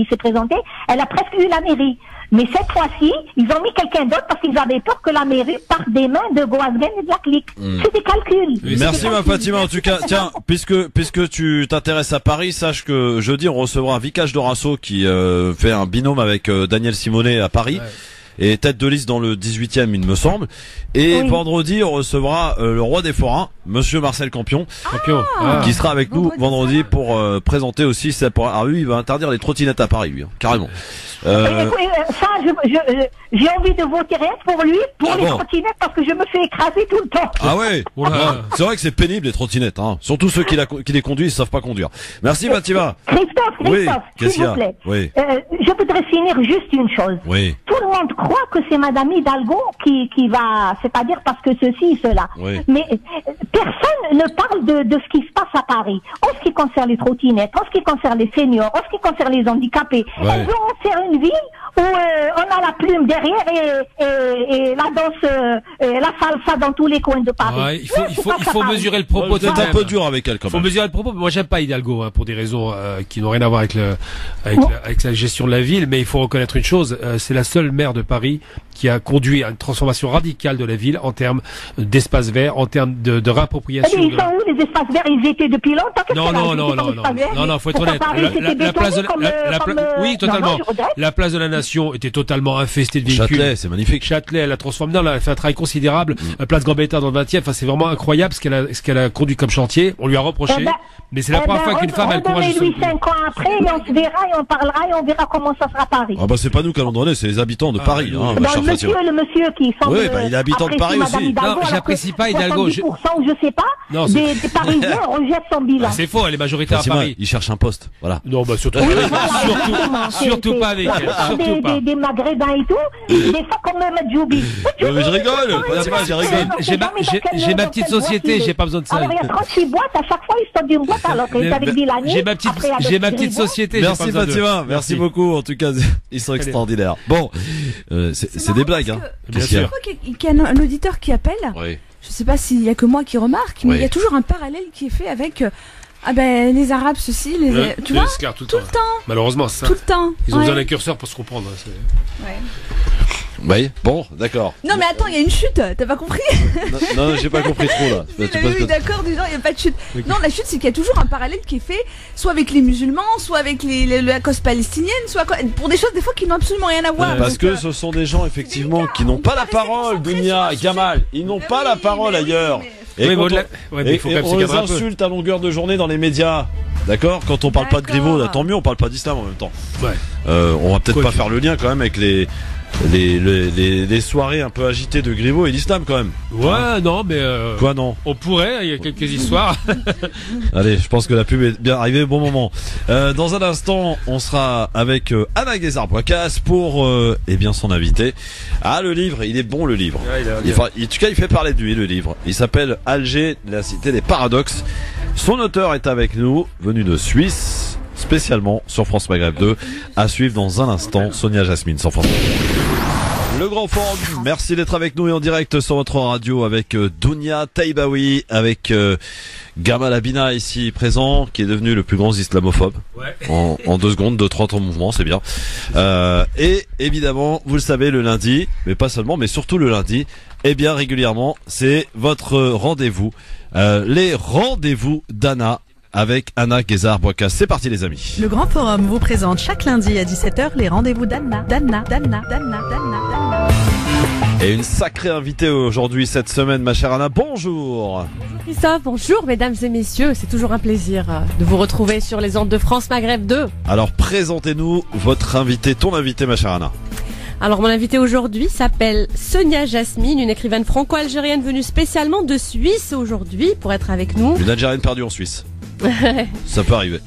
s'est présentée, elle a presque eu la mairie. Mais cette fois-ci, ils ont mis quelqu'un d'autre parce qu'ils avaient peur que la mairie parte des mains de Goazgen et de la clique. C'est des calculs. Oui, merci ma Fatima, en tout cas. Tiens, puisque tu t'intéresses à Paris, sache que jeudi, on recevra Vicage Dorasso qui fait un binôme avec Daniel Simonet à Paris. Ouais. Et tête de liste dans le 18e, il me semble. Et vendredi, on recevra le roi des forains, monsieur Marcel Campion, qui sera avec nous vendredi pour présenter aussi sa... Ah oui, il va interdire les trottinettes à Paris, lui, carrément. Ça, j'ai envie de voter rien pour lui, pour les trottinettes, parce que je me fais écraser tout le temps. Ah ouais, c'est vrai que c'est pénible les trottinettes, hein. Surtout ceux qui les conduisent, ils savent pas conduire. Merci Fatima. Christophe, s'il vous plaît. Oui. Je voudrais finir juste une chose. Oui. Tout le monde croit que c'est Madame Hidalgo qui va, c'est-à-dire parce que ceci, cela. Oui. Mais personne ne parle de ce qui se passe à Paris. En ce qui concerne les trottinettes, en ce qui concerne les seniors, en ce qui concerne les handicapés. Ouais. Elles vont faire une ville où on a la plume derrière et la danse, la salsa dans tous les coins de Paris. Ouais, il faut mesurer le propos. C'est un peu dur avec elle quand même. Il faut mesurer le propos. Moi, j'aime pas Hidalgo, hein, pour des raisons qui n'ont rien à voir avec la gestion de la ville, mais il faut reconnaître une chose, c'est la seule maire de Paris qui a conduit à une transformation radicale de la ville en termes d'espace vert, en termes de réappropriation. Ils sont où les espaces verts? Ils étaient depuis longtemps. Non, faut être honnête. La place oui, totalement. La place de la Nation était totalement infestée de véhicules. Châtelet, c'est magnifique. Châtelet, elle a transformé. Non, elle a fait un travail considérable. Place Gambetta dans le 20e. Enfin, c'est vraiment incroyable ce qu'elle a conduit comme chantier. On lui a reproché. Mais c'est la première fois qu'une femme a le courage de se... lui 5 ans après, et on se verra, et on parlera, et on verra comment ça sera Paris. Ah bah c'est pas nous qui allons donner, c'est les habitants de Paris. Le monsieur qui semble... Oui, il est habitant de Paris aussi. Non, j'apprécie pas Hidalgo. 70% ou je sais pas, des Parisiens rejettent son bilan. C'est faux, elle est majoritaire à Paris. Il cherche un poste, voilà. Non, bah surtout pas avec elle. Surtout pas. Des Maghrébins et tout, des fois qu'on me met Djoubi. Mais je rigole, j'ai ma petite société, j'ai pas besoin de ça. Alors il y a 36 boîtes, à chaque fois ils sortent d'une boîte, alors qu'ils avaient dit la nuit. J'ai ma petite société. Merci Fatima, merci beaucoup. En tout cas, ils sont extraordinaires. Bon, c'est des blagues, hein. Bien sûr. Je crois qu'il y a un auditeur qui appelle. Oui. Je sais pas s'il y a que moi qui remarque, mais il y a toujours un parallèle qui est fait avec les Arabes, ceci, tu vois, tout le temps. Malheureusement, c'est ça. Tout le temps. Ils ont besoin d'un curseur pour se comprendre. Oui, bon, d'accord. Non mais attends, il y a une chute, t'as pas compris? Non, j'ai pas compris trop là. Oui, d'accord, du genre, il n'y a pas de chute. Okay. Non, la chute, c'est qu'il y a toujours un parallèle qui est fait, soit avec les musulmans, soit avec la cause palestinienne, soit pour des choses des fois qui n'ont absolument rien à voir. Parce que ce sont des gens effectivement qui n'ont pas la parole, Dunia, Gamal, ils n'ont pas la parole ailleurs. Et on les insulte à longueur de journée dans les médias. D'accord? Quand on parle pas de Griveaux, là, tant mieux, on parle pas d'islam en même temps. On va peut-être pas faire le lien quand même avec les soirées un peu agitées de Griveaux et l'islam quand même. Ouais, non, mais quoi, non? On pourrait, il y a quelques histoires. Allez, je pense que la pub est bien arrivée au bon moment. Dans un instant, on sera avec Anna Guézard-Poicas pour son invité. Ah, le livre, il est bon, le livre. En tout cas, il fait parler de lui, le livre. Il s'appelle Alger, la cité des paradoxes. Son auteur est avec nous, venu de Suisse, spécialement sur France Maghreb 2, à suivre dans un instant. Sonia Jasmine sur France Maghreb. Le Grand Forum, merci d'être avec nous et en direct sur votre radio avec Dounia Taïbaoui, avec Gamal Abina ici présent, qui est devenu le plus grand islamophobe. En 2 secondes, 2:30 en mouvement, c'est bien. Et évidemment, vous le savez, le lundi, mais pas seulement, mais surtout le lundi, régulièrement, c'est votre rendez-vous. Les rendez-vous d'Anna avec Anna Guézard-Boicas. C'est parti les amis. Le Grand Forum vous présente chaque lundi à 17h les rendez-vous d'Anna. Et une sacrée invitée aujourd'hui cette semaine, ma chère Anna. Bonjour. Bonjour Christophe, bonjour mesdames et messieurs. C'est toujours un plaisir de vous retrouver sur les ondes de France Maghreb 2. Alors présentez-nous votre invité, ton invité, ma chère Anna. Alors mon invité aujourd'hui s'appelle Sonia Jasmine, une écrivaine franco-algérienne venue spécialement de Suisse aujourd'hui pour être avec nous. Une Algérienne perdue en Suisse. Ça peut arriver.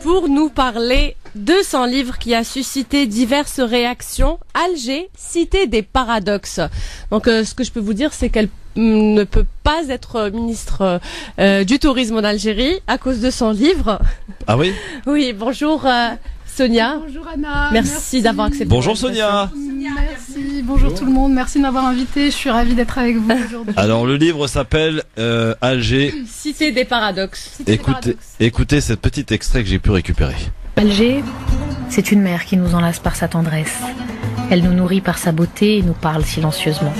Pour nous parler de son livre qui a suscité diverses réactions, Alger, cité des paradoxes. Donc ce que je peux vous dire, c'est qu'elle ne peut pas être ministre du tourisme en Algérie à cause de son livre. Ah oui? Oui, bonjour Sonia. Bonjour Anna. Merci d'avoir accepté. Bonjour Sonia. Merci, bonjour tout le monde, merci de m'avoir invité, je suis ravie d'être avec vous aujourd'hui. Alors le livre s'appelle Alger, cité des paradoxes. Écoutez cet petit extrait que j'ai pu récupérer. Alger, c'est une mère qui nous enlace par sa tendresse. Elle nous nourrit par sa beauté et nous parle silencieusement.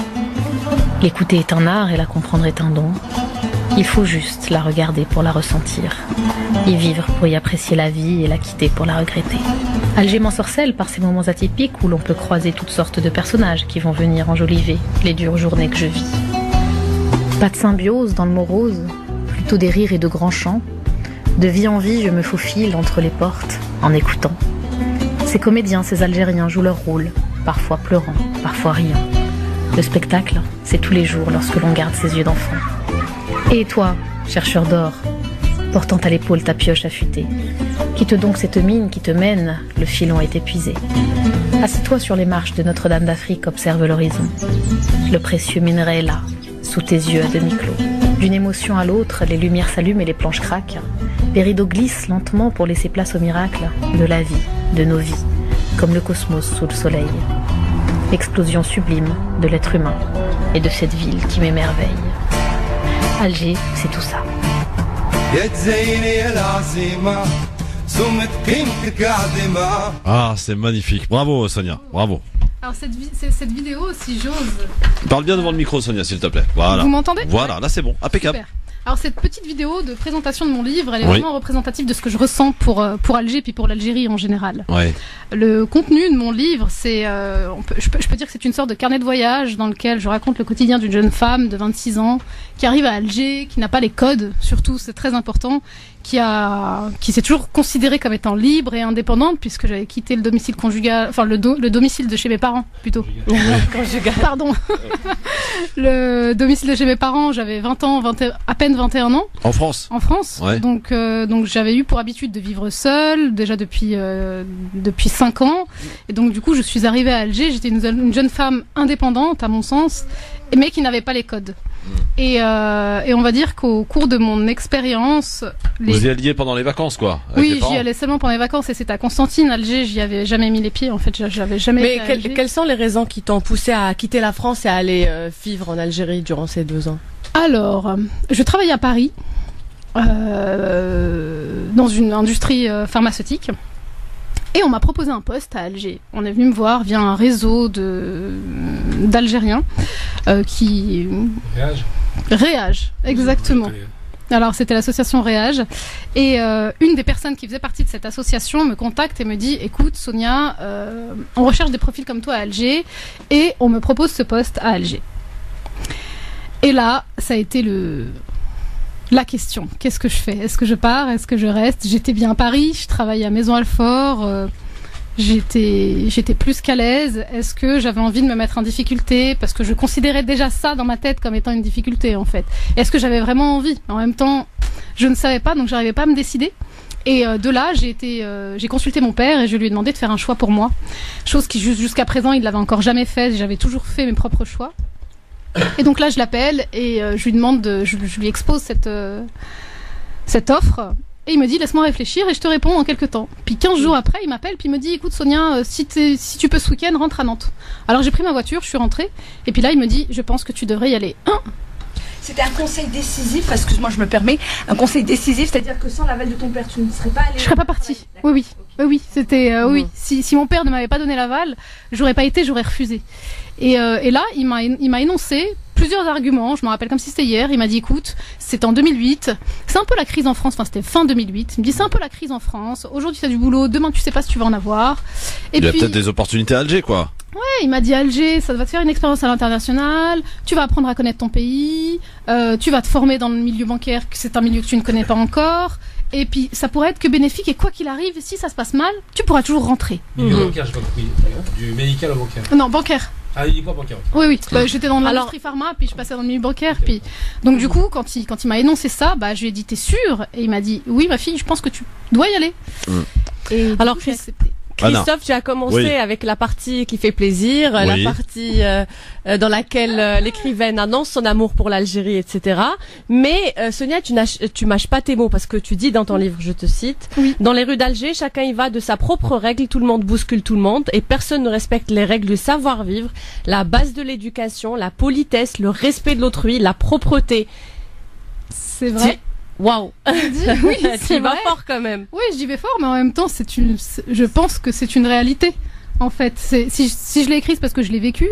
L'écouter est un art et la comprendre est un don. Il faut juste la regarder pour la ressentir, y vivre pour y apprécier la vie et la quitter pour la regretter. Alger m'ensorcelle par ces moments atypiques où l'on peut croiser toutes sortes de personnages qui vont venir enjoliver les dures journées que je vis. Pas de symbiose dans le morose, plutôt des rires et de grands chants. De vie en vie, je me faufile entre les portes en écoutant. Ces comédiens, ces Algériens jouent leur rôle, parfois pleurant, parfois riant. Le spectacle, c'est tous les jours lorsque l'on garde ses yeux d'enfant. Et toi, chercheur d'or, portant à l'épaule ta pioche affûtée, quitte donc cette mine qui te mène, le filon est épuisé. Assieds-toi sur les marches de Notre-Dame d'Afrique, observe l'horizon. Le précieux minerai est là, sous tes yeux à demi-clos. D'une émotion à l'autre, les lumières s'allument et les planches craquent. Les rideaux glissent lentement pour laisser place au miracle de la vie, de nos vies, comme le cosmos sous le soleil. L'explosion sublime de l'être humain et de cette ville qui m'émerveille. Alger, c'est tout ça. Ah, c'est magnifique. Bravo Sonia, bravo. Alors cette vidéo, si j'ose... Parle bien devant le micro Sonia, s'il te plaît. Voilà. Vous m'entendez? Voilà, là c'est bon, impeccable. Super. Alors cette petite vidéo de présentation de mon livre, elle est vraiment représentative de ce que je ressens pour Alger puis pour l'Algérie en général. Ouais. Le contenu de mon livre, c'est, je peux dire que c'est une sorte de carnet de voyage dans lequel je raconte le quotidien d'une jeune femme de 26 ans qui arrive à Alger, qui n'a pas les codes, surtout c'est très important, qui s'est toujours considérée comme étant libre et indépendante puisque j'avais quitté le domicile conjugal, enfin le domicile de chez mes parents plutôt. Conjugal. Pardon. Le domicile de chez mes parents, j'avais 20 ans, à peine 21 ans. En France. En France. Ouais. Donc j'avais eu pour habitude de vivre seule déjà depuis 5 ans. Et donc du coup je suis arrivée à Alger, j'étais une jeune femme indépendante à mon sens, mais qui n'avait pas les codes. Et on va dire qu'au cours de mon expérience... Vous y alliez pendant les vacances, quoi? Oui, j'y allais seulement pendant les vacances et c'était à Constantine, Alger, j'y avais jamais mis les pieds, en fait, j'avais jamais... Mais quelles sont les raisons qui t'ont poussé à quitter la France et à aller vivre en Algérie durant ces 2 ans? Alors, je travaillais à Paris, dans une industrie pharmaceutique. Et on m'a proposé un poste à Alger. On est venu me voir via un réseau d'Algériens qui... Réage, exactement. Alors c'était l'association Réage. Et une des personnes qui faisait partie de cette association me contacte et me dit « Écoute Sonia, on recherche des profils comme toi à Alger et on me propose ce poste à Alger. » Et là, ça a été la question. Qu'est-ce que je fais? Est-ce que je pars? Est-ce que je reste? J'étais bien à Paris, je travaillais à Maison-Alfort, j'étais plus qu'à l'aise. Est-ce que j'avais envie de me mettre en difficulté? Parce que je considérais déjà ça dans ma tête comme étant une difficulté en fait. Est-ce que j'avais vraiment envie? En même temps, je ne savais pas, donc j'arrivais pas à me décider. Et de là, j'ai consulté mon père et je lui ai demandé de faire un choix pour moi. Chose qui jusqu'à présent, il l'avait encore jamais fait. J'avais toujours fait mes propres choix. Et donc là, je l'appelle et je lui demande, je lui expose cette offre. Et il me dit, laisse-moi réfléchir et je te réponds en quelques temps. Puis 15 jours après, il m'appelle puis il me dit, écoute Sonia, si tu peux ce week-end, rentre à Nantes. Alors j'ai pris ma voiture, je suis rentrée. Et puis là, il me dit, je pense que tu devrais y aller. C'était un conseil décisif, excuse-moi, je me permets, un conseil décisif, c'est-à-dire que sans l'aval de ton père, tu ne serais pas allée... Je serais pas partie. Oui, c'était... oui. Si mon père ne m'avait pas donné l'aval, j'aurais pas été, j'aurais refusé. Et là, il m'a énoncé plusieurs arguments. Je me rappelle comme si c'était hier. Il m'a dit, écoute, c'est en 2008. C'est un peu la crise en France. Enfin, c'était fin 2008. Il me dit, c'est un peu la crise en France. Aujourd'hui, tu as du boulot. Demain, tu sais pas si tu vas en avoir. Et il y a peut-être des opportunités à Alger, quoi. Ouais, il m'a dit Alger, ça va te faire une expérience à l'international, tu vas apprendre à connaître ton pays, tu vas te former dans le milieu bancaire, que c'est un milieu que tu ne connais pas encore, et puis ça pourrait être que bénéfique, et quoi qu'il arrive, si ça se passe mal, tu pourras toujours rentrer. Milieu bancaire, j'ai pas compris. Du médical au bancaire. Non, bancaire. Ah, il est pas bancaire. Oui, oui. Bah, j'étais dans l'industrie pharma, puis je passais dans le milieu bancaire, puis donc du coup, quand il m'a énoncé ça, bah je lui ai dit, t'es sûre? Et il m'a dit, oui, ma fille, je pense que tu dois y aller. Et alors, Christophe, tu as commencé avec la partie qui fait plaisir, la partie dans laquelle l'écrivaine annonce son amour pour l'Algérie, etc. Mais Sonia, tu mâches pas tes mots parce que tu dis dans ton livre, je te cite, dans les rues d'Alger, chacun y va de sa propre règle, tout le monde bouscule tout le monde et personne ne respecte les règles du savoir-vivre, la base de l'éducation, la politesse, le respect de l'autrui, la propreté. C'est vrai. Waouh. Oui, tu vas fort quand même. Oui, j'y vais fort, mais en même temps, je pense que c'est une réalité. En fait, si je l'ai écrit, c'est parce que je l'ai vécu.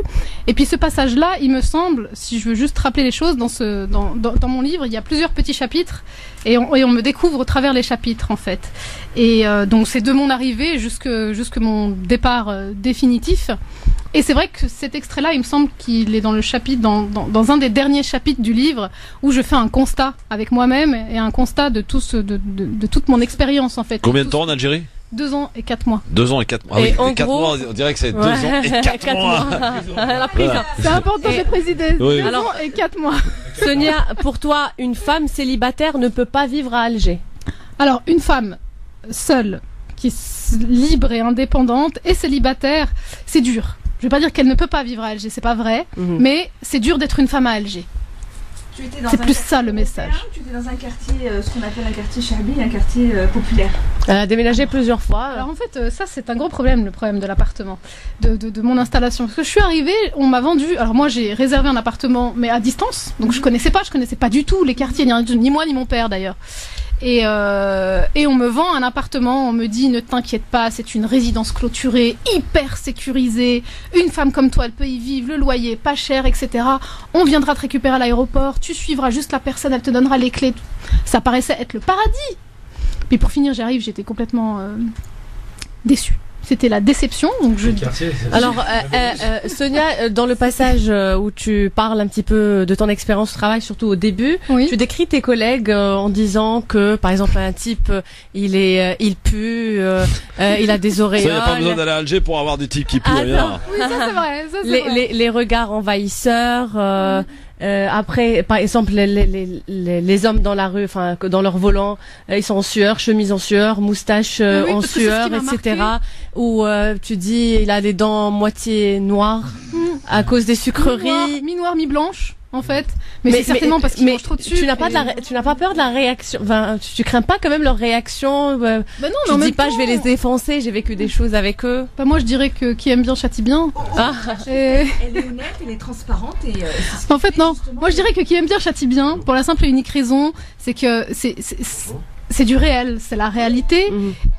Et puis ce passage-là, il me semble, si je veux juste rappeler les choses, dans mon livre, il y a plusieurs petits chapitres, et on me découvre au travers les chapitres, en fait. Et donc c'est de mon arrivée jusque mon départ définitif. Et c'est vrai que cet extrait-là, il me semble qu'il est dans le chapitre, dans un des derniers chapitres du livre, où je fais un constat avec moi-même et un constat de toute mon expérience, en fait. Combien de temps en Algérie? 2 ans et 4 mois. 2 ans et 4 mois. Ah oui, et 4 mois, on dirait que c'est 2 ans et 4 mois. La prison. C'est important de préciser. 2 ans et 4 mois. Sonia, pour toi, une femme célibataire ne peut pas vivre à Alger? Alors, une femme seule, qui est libre et indépendante, et célibataire, c'est dur. Je vais pas dire qu'elle ne peut pas vivre à Alger, c'est pas vrai, mais c'est dur d'être une femme à Alger. C'est plus ça le message. Tu étais dans un quartier, ce qu'on appelle un quartier Chabi, un quartier populaire. Elle a déménagé plusieurs fois. Alors en fait, ça c'est un gros problème, le problème de l'appartement, de mon installation. Parce que je suis arrivée, on m'a vendu. Alors moi j'ai réservé un appartement, mais à distance, donc je connaissais pas du tout les quartiers, ni moi ni mon père d'ailleurs. Et on me vend un appartement, on me dit ne t'inquiète pas, c'est une résidence clôturée, hyper sécurisée, une femme comme toi elle peut y vivre, le loyer pas cher, etc. On viendra te récupérer à l'aéroport, tu suivras juste la personne, elle te donnera les clés. Ça paraissait être le paradis. Puis pour finir, j'arrive, j'étais complètement déçue. C'était la déception. Donc Alors, Sonia, dans le passage où tu parles un petit peu de ton expérience au travail, surtout au début, tu décris tes collègues en disant que, par exemple, un type, il pue, il a des auréoles. Il n'y a pas besoin d'aller à Alger pour avoir des types qui puent. Oui, ça c'est vrai. Ça, c'est vrai. Les regards envahisseurs. Après, par exemple, les hommes dans la rue, enfin, dans leur volant, ils sont en sueur, chemise en sueur, moustache en sueur, etc. Ou tu dis, il a les dents moitié noires à cause des sucreries. Mi-noire, mi-blanche. En fait, mais c'est certainement parce qu'ils mangent trop de sucre. Tu n'as pas peur de la réaction. Enfin, tu crains pas quand même leur réaction. Non, tu dis pas, je vais les défoncer. J'ai vécu des choses avec eux. Bah moi, je dirais que qui aime bien châtie bien. Elle est honnête, elle est transparente et. En fait, non. Moi, je dirais que qui aime bien châtie bien. Pour la simple et unique raison, c'est que c'est du réel, c'est la réalité.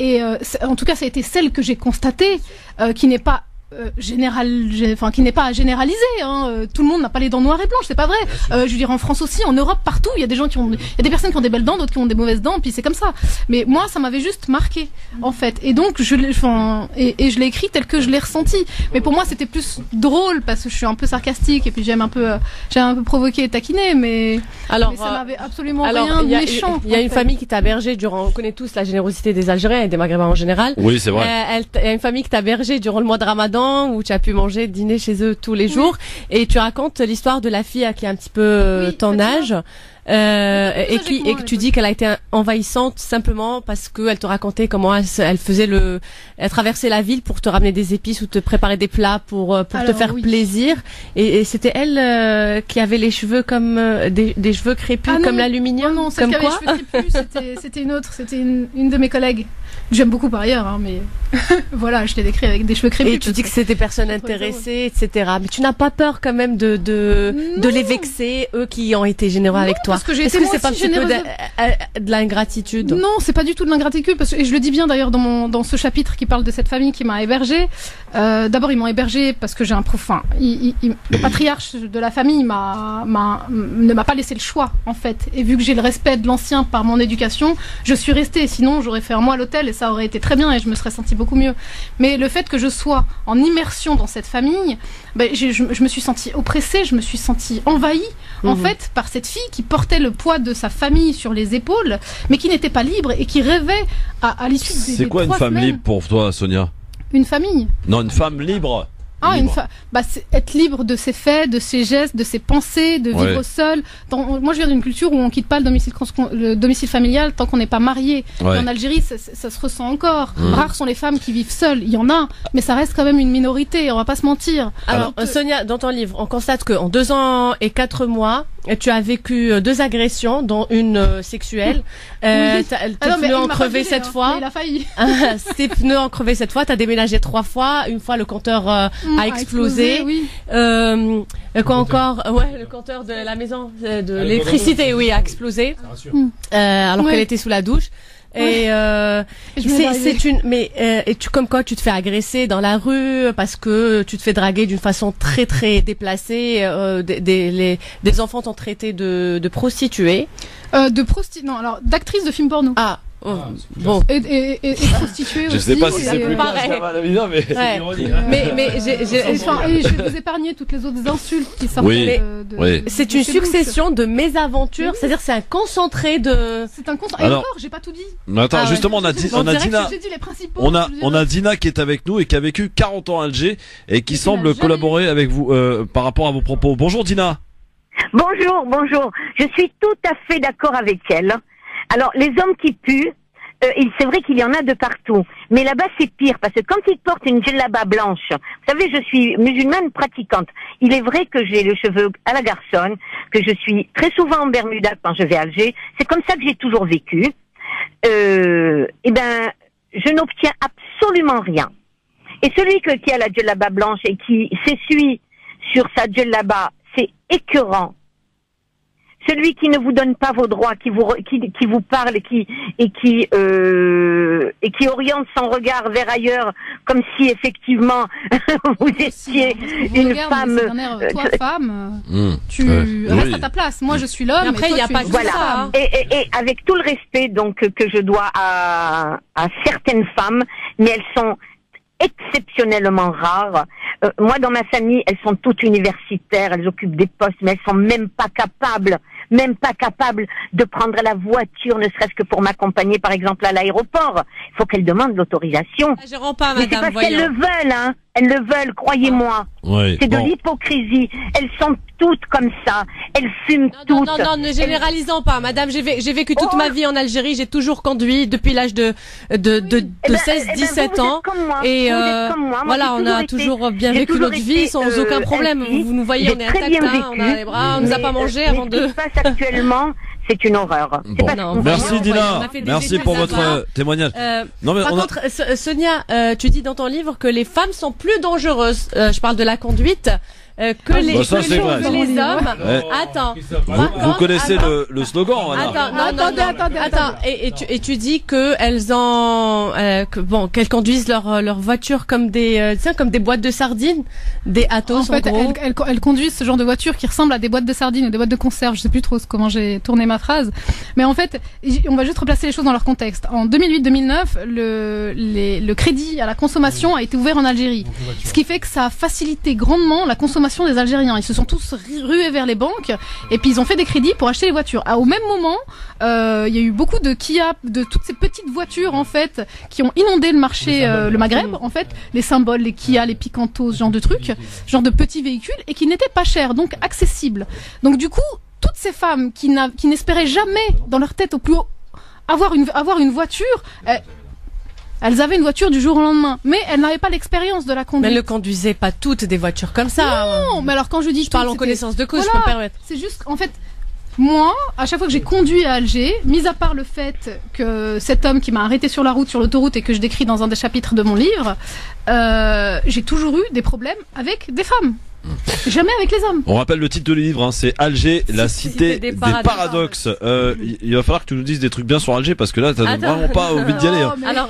Et en tout cas, ça a été celle que j'ai constatée, qui n'est pas qui n'est pas à généraliser, tout le monde n'a pas les dents noires et blanches, c'est pas vrai. Je veux dire, en France aussi, en Europe, partout, il y a des gens il y a des personnes qui ont des belles dents, d'autres qui ont des mauvaises dents, puis c'est comme ça. Mais moi, ça m'avait juste marqué, en fait. Et donc, je l'ai écrit tel que je l'ai ressenti. Mais pour moi, c'était plus drôle parce que je suis un peu sarcastique et puis j'aime un peu provoquer et taquiner, mais ça m'avait absolument rien de méchant. Il y a une famille qui t'a bergé durant, on connaît tous la générosité des Algériens et des Maghrébins en général. Oui, c'est vrai. Il y a une famille qui t'a bergé durant le mois de Ramadan, où tu as pu manger, dîner chez eux tous les jours, et tu racontes l'histoire de la fille qui a un petit peu ton âge, et que tu dis qu'elle a été envahissante simplement parce qu'elle te racontait comment elle traversait la ville pour te ramener des épices ou te préparer des plats pour te faire plaisir, et c'était elle qui avait les cheveux comme des cheveux crépus comme l'aluminium. Non, celle qui avait les cheveux crépus, c'était une autre, c'était une de mes collègues. J'aime beaucoup par ailleurs, hein, mais voilà, je l'ai décrit avec des cheveux crépus. Et tu dis que c'est des personnes intéressées, etc. Mais tu n'as pas peur quand même de les vexer, eux qui ont été généreux avec toi? Parce que j'ai Est-ce été que c'est pas un petit peu de l'ingratitude? Non, c'est pas du tout de l'ingratitude, et je le dis bien d'ailleurs dans ce chapitre qui parle de cette famille qui m'a hébergée. D'abord, ils m'ont hébergée parce que j'ai un profond. Le patriarche de la famille ne m'a pas laissé le choix, en fait. Et vu que j'ai le respect de l'ancien par mon éducation, je suis restée. Sinon, j'aurais fait un mois à l'hôtel et ça aurait été très bien et je me serais sentie beaucoup mieux. Mais le fait que je sois en immersion dans cette famille, je me suis sentie oppressée, je me suis sentie envahie, en fait, par cette fille qui portait le poids de sa famille sur les épaules, mais qui n'était pas libre et qui rêvait à l'issue des 3 semaines. C'est quoi une femme libre pour toi, Sonia? Une famille. Non, une femme libre. C'est être libre de ses faits, de ses gestes, de ses pensées, de vivre seul. Moi, je viens d'une culture où on quitte pas le domicile familial tant qu'on n'est pas marié. Ouais. En Algérie, ça se ressent encore. Rares sont les femmes qui vivent seules. Il y en a, mais ça reste quand même une minorité. On va pas se mentir. Alors, Sonia, dans ton livre, on constate qu'en 2 ans et 4 mois, tu as vécu 2 agressions, dont une sexuelle. Tes pneus ont crevé cette fois. Il a failli. Tes pneus ont crevé cette fois. T'as déménagé 3 fois. Une fois, le compteur a explosé. Oui. Quoi encore? Ouais, le compteur de la maison de l'électricité, a explosé. Alors qu'elle était sous la douche. Et comme quoi tu te fais agresser dans la rue parce que tu te fais draguer d'une façon très très déplacée. Des enfants t'ont traité de prostituée. Non, alors d'actrice de film porno. Bon. Et prostituée aussi. Je sais pas si c'est plus grave à la vie, mais c'est ironique. Je vais vous épargner toutes les autres insultes qui sortent de c'est une succession de mésaventures, c'est-à-dire c'est un concentré de... C'est un concentré. Et encore, j'ai pas tout dit. Attends, justement, on a Dina. On a Dina qui est avec nous et qui a vécu 40 ans à Alger et qui semble collaborer avec vous par rapport à vos propos. Bonjour Dina. Bonjour. Je suis tout à fait d'accord avec elle. Alors, les hommes qui puent, c'est vrai qu'il y en a de partout. Mais là-bas, c'est pire, parce que quand ils portent une djellaba blanche, vous savez, je suis musulmane pratiquante. Il est vrai que j'ai les cheveux à la garçonne, que je suis très souvent en Bermuda quand je vais à Alger. C'est comme ça que j'ai toujours vécu. Je n'obtiens absolument rien. Et celui qui a la djellaba blanche et qui s'essuie sur sa djellaba, c'est écœurant. Celui qui ne vous donne pas vos droits, qui vous parle et qui oriente son regard vers ailleurs, comme si effectivement vous étiez une femme. Toi, femme, tu restes à ta place. Moi, je suis l'homme. Après, il n'y a pas que ça. Et avec tout le respect donc que je dois à certaines femmes, mais elles sont exceptionnellement rares. Moi, dans ma famille, elles sont toutes universitaires, elles occupent des postes, mais elles sont même pas capables de prendre la voiture, ne serait-ce que pour m'accompagner, par exemple, à l'aéroport. Il faut qu'elles demandent l'autorisation. Je rends pas, mais madame, c'est parce qu'elles le veulent, hein. Elles le veulent, croyez-moi. C'est de l'hypocrisie. Elles sont toutes comme ça. Elles fument toutes. Non, ne généralisons pas, madame. J'ai vécu toute ma vie en Algérie. J'ai toujours conduit depuis l'âge de 16-17 ans. Et voilà, on a toujours bien vécu notre vie sans aucun problème. Vous nous voyez, on est intacts, on a les bras, on nous a pas mangé avant de... Ce qui se passe actuellement, c'est une horreur. Merci Dina. Merci pour votre témoignage. Par contre, Sonia, tu dis dans ton livre que les femmes sont plus dangereuses. Je parle de la conduite. Que les hommes. Attends. Vous connaissez le slogan, là. Attends. Et tu dis que qu'elles conduisent leur voiture comme des boîtes de sardines, des Atos. En fait, elles conduisent ce genre de voiture qui ressemble à des boîtes de sardines ou des boîtes de conserve. Je sais plus trop comment j'ai tourné ma phrase. Mais en fait, on va juste replacer les choses dans leur contexte. En 2008-2009, le crédit à la consommation a été ouvert en Algérie. Ce qui fait que ça a facilité grandement la consommation des Algériens. Ils se sont tous rués vers les banques et puis ils ont fait des crédits pour acheter les voitures. Au même moment, il y a eu beaucoup de Kia, de toutes ces petites voitures en fait qui ont inondé le marché, le Maghreb en fait, les symboles, les Kia, les Picanto, ce genre de trucs, genre de petits véhicules et qui n'étaient pas chers, donc accessibles. Donc du coup, toutes ces femmes qui n'espéraient jamais dans leur tête au plus haut avoir une voiture, elles avaient une voiture du jour au lendemain, mais elles n'avaient pas l'expérience de la conduite. Mais elles ne conduisaient pas toutes des voitures comme ça. Non, mais alors quand je dis parle en connaissance de cause, je peux me permettre. C'est juste, en fait, moi, à chaque fois que j'ai conduit à Alger, mis à part le fait que cet homme qui m'a arrêté sur la route, sur l'autoroute, et que je décris dans un des chapitres de mon livre, j'ai toujours eu des problèmes avec des femmes. Jamais avec les hommes. On rappelle le titre de livre, hein, c'est Alger, la cité des paradoxes. Il va falloir que tu nous dises des trucs bien sur Alger parce que là, t'as vraiment pas envie d'y aller. Hein. Alors,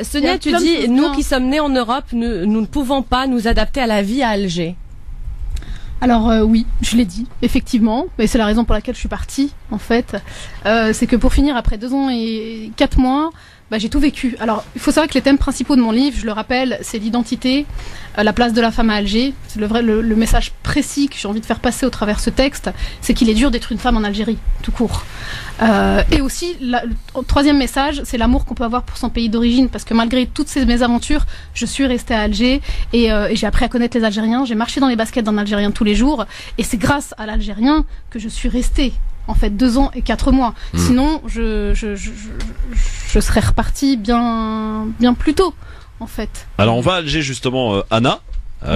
Sonia, tu dis, nous qui sommes nés en Europe, nous ne pouvons pas nous adapter à la vie à Alger. Alors oui, je l'ai dit, effectivement, mais c'est la raison pour laquelle je suis partie, en fait. C'est que pour finir, après 2 ans et 4 mois, j'ai tout vécu. Alors, il faut savoir que les thèmes principaux de mon livre, je le rappelle, c'est l'identité, la place de la femme à Alger. C'est le message précis que j'ai envie de faire passer au travers de ce texte, c'est qu'il est dur d'être une femme en Algérie, tout court. Et aussi, le 3e message, c'est l'amour qu'on peut avoir pour son pays d'origine, parce que malgré toutes ces mésaventures, je suis restée à Alger et j'ai appris à connaître les Algériens. J'ai marché dans les baskets d'un Algérien tous les jours, et c'est grâce à l'Algérien que je suis restée. En fait, 2 ans et 4 mois. Sinon, je serais repartie bien plus tôt, en fait. Alors, on va à Alger, justement, Anna.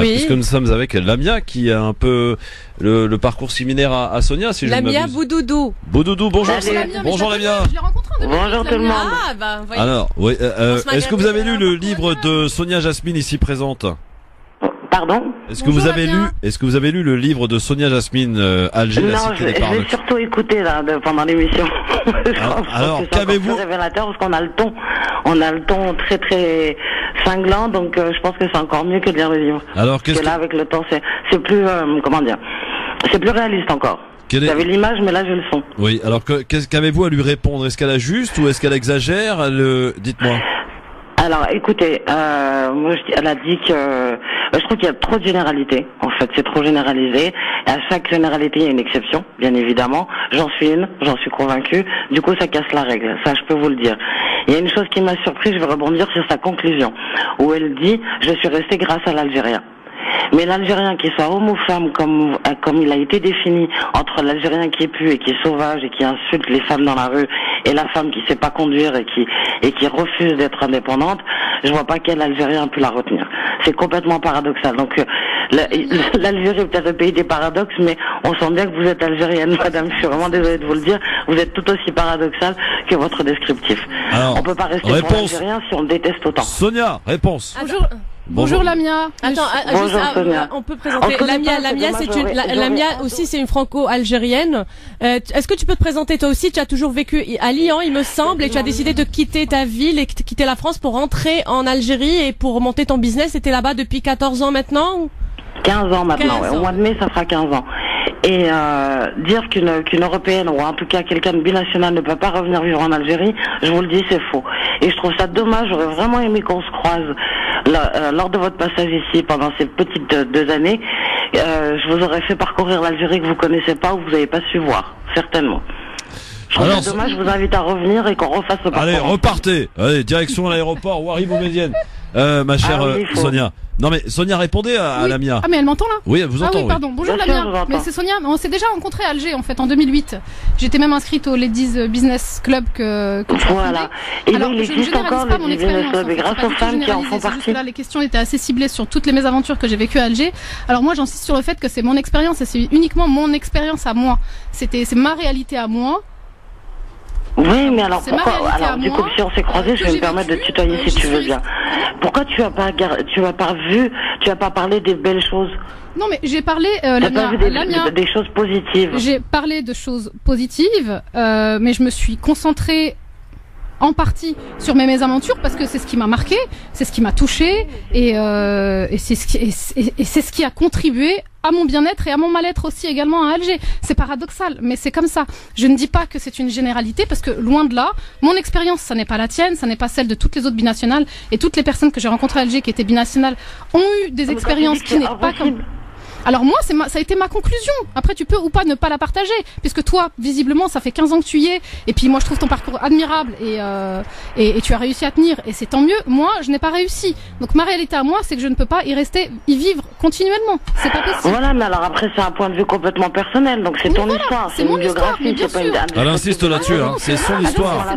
Puisque nous sommes avec Lamia, qui a un peu le parcours similaire à Sonia, si je ne m'abuse. Lamia Boudoudou. Bonjour. Bonjour Lamia. Je l'ai rencontré en 2008. Bonjour tout le monde. Alors, oui, est-ce que vous avez lu le livre de Sonia Jasmine ici présente? Pardon? Est-ce que vous avez lu le livre de Sonia Jasmine, Alger, la cité des paradoxes? Je l'ai surtout écouté là pendant l'émission. Alors, qu'avez-vous? C'est révélateur parce qu'on a le ton. On a le ton très très cinglant, donc je pense que c'est encore mieux que de lire le livre. Alors, parce que là, avec le temps, c'est plus comment dire, c'est plus réaliste encore. J'avais l'image, mais là j'ai le son. Oui. Alors, qu'avez-vous à lui répondre? Est-ce qu'elle a juste ou est-ce qu'elle exagère? Dites-moi. Alors, écoutez, moi, elle a dit que je trouve qu'il y a trop de généralités. En fait, c'est trop généralisé. Et à chaque généralité, il y a une exception, bien évidemment. J'en suis convaincue. Du coup, ça casse la règle. Ça, je peux vous le dire. Il y a une chose qui m'a surpris, je vais rebondir sur sa conclusion, où elle dit « Je suis restée grâce à l'Algérien ». Mais l'Algérien, qui soit homme ou femme, comme il a été défini, entre l'Algérien qui est pu et qui est sauvage et qui insulte les femmes dans la rue, et la femme qui sait pas conduire et qui refuse d'être indépendante, je vois pas quel Algérien a pu la retenir. C'est complètement paradoxal. Donc l'Algérie est peut-être le pays des paradoxes, mais on sent bien que vous êtes algérienne, madame. Je suis vraiment désolée de vous le dire. Vous êtes tout aussi paradoxal que votre descriptif. Alors, on peut pas rester pour l'Algérien si on le déteste autant. Sonia, réponse. Bonjour Lamia. Attends, on peut présenter Lamia aussi, c'est une franco-algérienne. Est-ce que tu peux te présenter toi aussi? Tu as toujours vécu à Lyon, il me semble, et tu as décidé de quitter ta ville et quitter la France pour rentrer en Algérie et pour monter ton business. Et t'es là-bas depuis 14 ans maintenant? 15 ans maintenant, ouais. Au mois de mai, ça fera 15 ans. Et dire qu'une Européenne, ou en tout cas quelqu'un de binational, ne peut pas revenir vivre en Algérie, je vous le dis, c'est faux. Et je trouve ça dommage, j'aurais vraiment aimé qu'on se croise lors de votre passage ici pendant ces petites 2 années. Je vous aurais fait parcourir l'Algérie que vous connaissez pas ou que vous n'avez pas su voir, certainement. Je trouve ça dommage, je vous invite à revenir et qu'on refasse le parcours. Allez, repartez. Allez, direction à l'aéroport ou arrive aux Médiennes. Ma chère Sonia. Non mais Sonia, répondez à Lamia. Ah mais elle m'entend là? Oui, elle vous entend. Ah oui, pardon. Bonjour Lamia. Mais c'est Sonia. On s'est déjà rencontrés à Alger en fait en 2008. J'étais même inscrite au Ladies Business Club que voilà. Et alors, il existe encore le Business Club grâce aux femmes qui en font partie. Là, les questions étaient assez ciblées sur toutes les mésaventures que j'ai vécues à Alger. Alors moi, j'insiste sur le fait que c'est mon expérience et c'est uniquement mon expérience à moi. C'est ma réalité à moi. Oui, mais alors pourquoi? Alors du coup, si on s'est croisés, je vais me permettre de tutoyer si tu veux bien. Pourquoi tu as pas parlé des belles choses? Non, mais j'ai parlé des choses positives. J'ai parlé de choses positives, mais je me suis concentrée en partie sur mes mésaventures parce que c'est ce qui m'a marqué, c'est ce qui m'a touchée et c'est ce qui a contribué à mon bien-être et à mon mal-être aussi également à Alger. C'est paradoxal, mais c'est comme ça. Je ne dis pas que c'est une généralité parce que loin de là, mon expérience, ça n'est pas la tienne, ça n'est pas celle de toutes les autres binationales et toutes les personnes que j'ai rencontrées à Alger qui étaient binationales ont eu des expériences qui n'est pas comme... Alors moi, ça a été ma conclusion. Après, tu peux ou pas ne pas la partager, puisque toi, visiblement, ça fait 15 ans que tu y es. Et puis moi, je trouve ton parcours admirable et tu as réussi à tenir. Et c'est tant mieux. Moi, je n'ai pas réussi. Donc ma réalité à moi, c'est que je ne peux pas y vivre continuellement. C'est pas possible. Voilà, mais alors après, c'est un point de vue complètement personnel. Donc c'est ton histoire, c'est une biographie, c'est pas une... Elle insiste là-dessus, hein. C'est son histoire.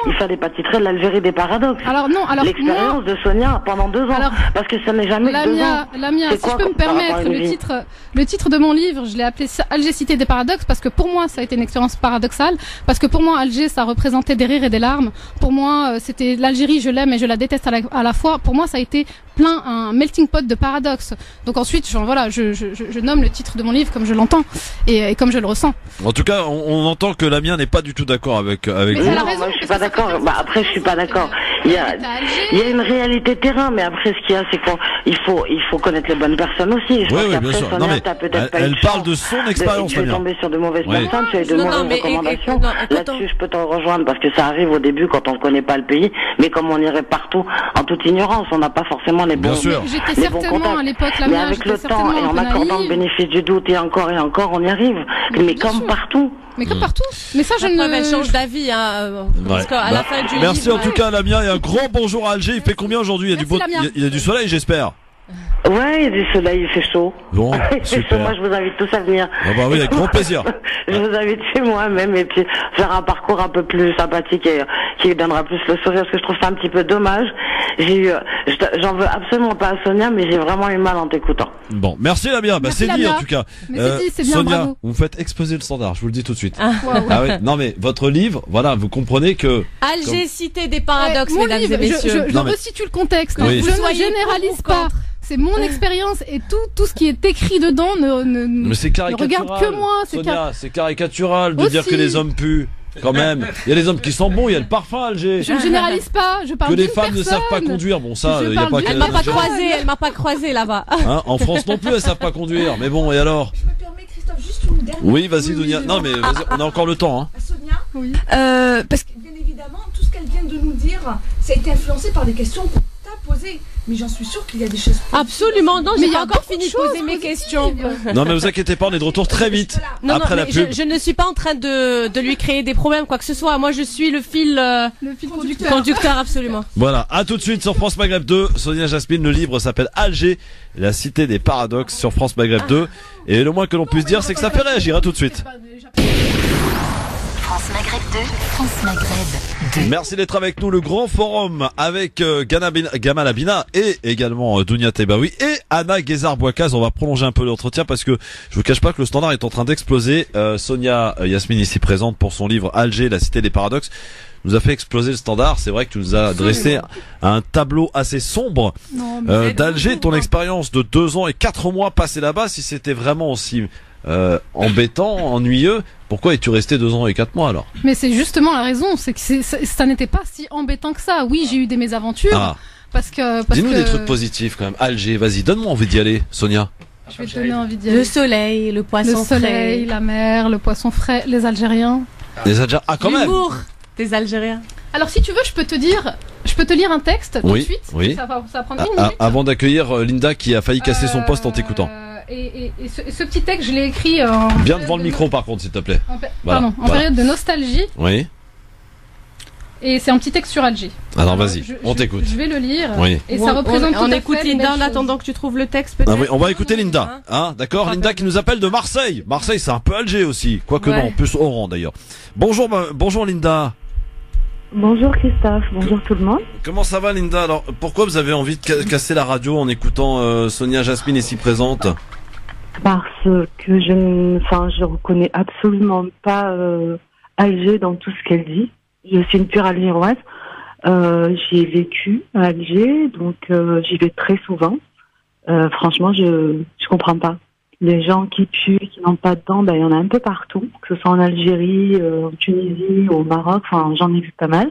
Il fallait pas titrer l'Algérie des paradoxes. Alors non, alors l'expérience de Sonia pendant 2 ans, parce que ça n'est jamais 2 ans. Lamia, si je peux me permettre, le titre de mon livre, je l'ai appelé Alger, cité des paradoxes, parce que pour moi, ça a été une expérience paradoxale, parce que pour moi, Alger, ça représentait des rires et des larmes. Pour moi, c'était l'Algérie, je l'aime et je la déteste à la fois. Pour moi, ça a été un melting pot de paradoxes. Donc ensuite, je nomme le titre de mon livre comme je l'entends et comme je le ressens. En tout cas, on entend que Lamien n'est pas du tout d'accord avec vous. Non, moi, je suis pas d'accord. Après, je suis pas d'accord. Il y a une réalité terrain, mais après, ce qu'il y a, c'est qu'il faut connaître les bonnes personnes aussi. Je oui, bien sûr. Sonia, non, mais elle parle de son expérience. Tu es tombé sur de mauvaises personnes, tu as eu de mauvaises recommandations. Là-dessus, je peux t'en rejoindre parce que ça arrive au début quand on ne connaît pas le pays, mais comme on irait partout en toute ignorance, on n'a pas forcément les bons contacts. J'étais certainement à l'époque mais avec le temps et en accordant le bénéfice du doute et encore, on y arrive. Mais comme partout. Mais comme partout. Mais ça, elle change d'avis, parce qu'à la fin du livre. Merci en tout cas, Lamien, et un grand bonjour à Alger. Il fait combien aujourd'hui? Il y a du soleil, j'espère. Ouais, il y a du soleil, il fait chaud. Bon, super. Moi, je vous invite tous à venir. Ah bah oui, avec grand plaisir. Je vous invite chez moi même et puis faire un parcours un peu plus sympathique et qui donnera plus le sourire parce que je trouve ça un petit peu dommage. J'en veux absolument pas à Sonia, mais j'ai vraiment eu mal en t'écoutant. Bon, merci Lamien. Bah c'est dit en tout cas. C'est bien, Sonia, bravo. vous me faites exploser le standard. Je vous le dis tout de suite. Ah oui. Non mais votre livre, voilà, vous comprenez que. Alger, cité des paradoxes, mesdames et messieurs. Je resitue le contexte. Oui. Je ne généralise pas. C'est mon expérience et tout ce qui est écrit dedans mais c'est ne regarde que moi. Sonia, c'est caricatural de dire que les hommes puent. Quand même, il y a les hommes qui sentent bon, il y a le parfum Alger. Je ne généralise pas, je parle que les femmes ne savent pas conduire. Bon ça, il y a pas. Elle m'a pas croisé là-bas. Hein, en France non plus, elles savent pas conduire. Mais bon, et alors? Je me permets, Christophe, juste une dernière. Oui, vas-y, Dunia. Non mais vas-y, on a encore le temps. Hein. Sonia. Oui. Parce que bien évidemment, tout ce qu'elle vient de nous dire, ça a été influencé par des questions qu'on t'a posées. Mais j'en suis sûre qu'il y a des choses. Absolument, non, j'ai pas encore fini de poser mes questions. Non, mais vous inquiétez pas, on est de retour très vite. Après la pub. Je ne suis pas en train de lui créer des problèmes, quoi que ce soit. Moi, je suis le fil conducteur, absolument. Voilà, à tout de suite sur France Maghreb 2. Sonia Jasmine, le livre s'appelle Alger, la cité des paradoxes sur France Maghreb 2. Et le moins que l'on puisse dire, c'est que ça fait réagir. À tout de suite. France Maghreb 2, France Maghreb 2. Merci d'être avec nous, le grand forum avec Gamal Abina et également Dounia Tebaoui et Anna Guézard-Bouakaz. On va prolonger un peu l'entretien parce que je vous cache pas que le standard est en train d'exploser. Sonia Jasmine ici présente pour son livre Alger, la cité des paradoxes, nous a fait exploser le standard. C'est vrai que tu nous as dressé un tableau assez sombre d'Alger, ton expérience de 2 ans et 4 mois passés là-bas. Si c'était vraiment aussi embêtant, ennuyeux, pourquoi es-tu resté 2 ans et 4 mois alors? Mais c'est justement la raison, c'est que ça n'était pas si embêtant que ça. Oui, j'ai eu des mésaventures. Parce que dis-nous des trucs positifs quand même. Alger, vas-y, donne-moi envie d'y aller, Sonia. Je vais te donner envie d'y aller. Le soleil, le poisson frais. Le soleil, la mer, le poisson frais, les Algériens. Les Algériens, quand même. L'humour des Algériens. Alors si tu veux, je peux te lire un texte tout de suite. Oui. Ça va prendre 1 minute. Avant d'accueillir Linda qui a failli casser son poste en t'écoutant. Et ce petit texte, je l'ai écrit bien devant le micro par contre, s'il te plaît. En période de nostalgie. Oui. Et c'est un petit texte sur Alger. Alors vas-y, on t'écoute. Je vais le lire. Oui. Et ça représente on écoute Linda en attendant que tu trouves le texte peut-être. Oui, on va écouter Linda. D'accord, Linda qui nous appelle de Marseille. Marseille, c'est un peu Alger aussi, quoique non, plus Oran d'ailleurs. Bonjour Linda. Bonjour Christophe, bonjour tout le monde. Comment ça va Linda? Alors pourquoi vous avez envie de casser la radio en écoutant Sonia Jasmine ici présente? Parce que je reconnais absolument pas Alger dans tout ce qu'elle dit. Je suis une pure algéroise. J'ai vécu à Alger, donc j'y vais très souvent. Franchement, je comprends pas. Les gens qui puent, qui n'ont pas de dents, il y en a un peu partout, que ce soit en Algérie, en Tunisie, au Maroc, enfin j'en ai vu pas mal.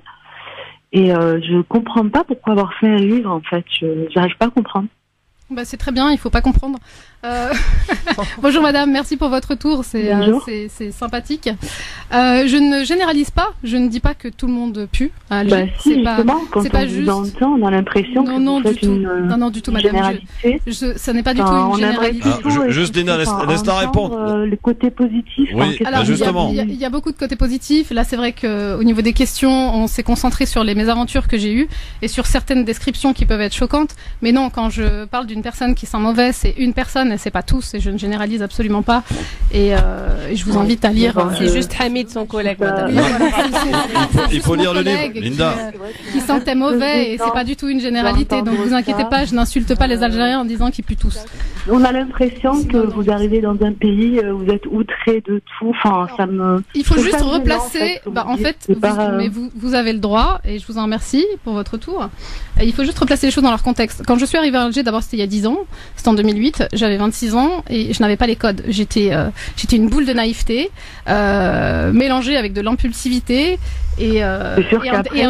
Et je comprends pas pourquoi avoir fait un livre en fait. J'arrive pas à comprendre. C'est très bien, il faut pas comprendre. Bonjour madame, merci pour votre retour, c'est sympathique. Je ne généralise pas, je ne dis pas que tout le monde pue à Alger. C'est pas juste. On a l'impression que non, du tout. Non, du tout madame. Ça n'est pas du tout une généralité. Juste Lina, laisse-la répondre. Le côté positif. Oui, alors, justement. Il y a beaucoup de côtés positifs. Là, c'est vrai qu'au niveau des questions, on s'est concentré sur les mésaventures que j'ai eues et sur certaines descriptions qui peuvent être choquantes. Mais non, quand je parle d'une personne qui sent mauvais, c'est une personne et c'est pas tous, et je ne généralise absolument pas. Et je vous invite à lire. C'est juste Hamid, son collègue, madame. Il faut lire le livre, Linda. Qui sentait mauvais et c'est pas du tout une généralité. Donc vous inquiétez pas, je n'insulte pas les Algériens en disant qu'ils puent tous. on a l'impression que vous arrivez dans un pays, vous êtes outré de tout. Enfin, ça me. Il faut juste replacer. Vous avez le droit, et je vous en remercie pour votre tour. Il faut juste replacer les choses dans leur contexte. Quand je suis arrivée à Alger, d'abord c'était il y a 10 ans, c'était en 2008, j'avais 26 ans et je n'avais pas les codes. J'étais une boule de naïveté, mélangée avec de l'impulsivité et un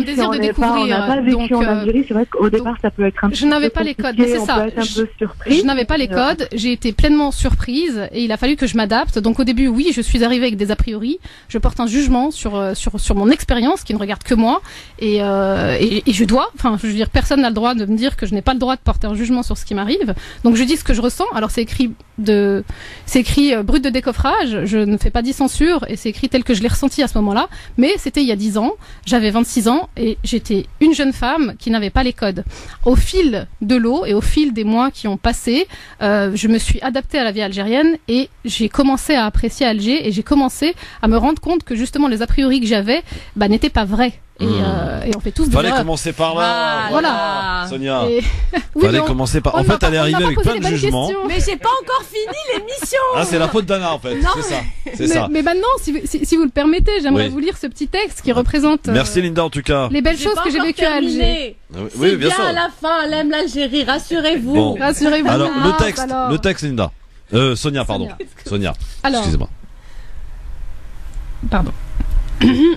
désir de découvrir. On n'a pas vécu en Algérie, c'est vrai qu'au départ ça peut être un peu. Je n'avais pas les codes, mais c'est ça. Je n'avais pas les codes, j'ai été pleinement surprise et il a fallu que je m'adapte. Donc au début, oui, je suis arrivée avec des a priori. Je porte un jugement sur mon expérience qui ne regarde que moi et je dois. Enfin, je veux dire, personne n'a le droit de me dire que je n'ai pas le droit de porter un jugement sur ce qui m'arrive. Donc je dis ce que je ressens. Alors c'est écrit brut de décoffrage. Je ne fais pas d'censure et c'est écrit tel que je l'ai ressenti à ce moment-là. Mais c'était il y a 10 ans. J'avais 26 ans et j'étais une jeune femme qui n'avait pas les codes. Au fil de l'eau et au fil des mois qui ont passé, je me suis adaptée à la vie algérienne et j'ai commencé à apprécier Alger et j'ai commencé à me rendre compte que justement les a priori que j'avais n'étaient pas vrais. Et on fait tous des erreurs. Fallait commencer par là. Voilà. Sonia. Fallait commencer par. En fait, elle est arrivée avec plein de jugements. Mais j'ai pas encore fini l'émission. Ah, c'est la faute d'Anna en fait. C'est ça. Mais maintenant, si vous le permettez, j'aimerais vous lire ce petit texte qui représente. Merci Linda en tout cas. Les belles choses que j'ai vécues à Alger. Oui, bien sûr. À la fin, elle aime l'Algérie. Rassurez-vous. Bon. Rassurez-vous. Alors le texte Linda. Sonia, pardon. Sonia. Alors. Excusez-moi. Pardon.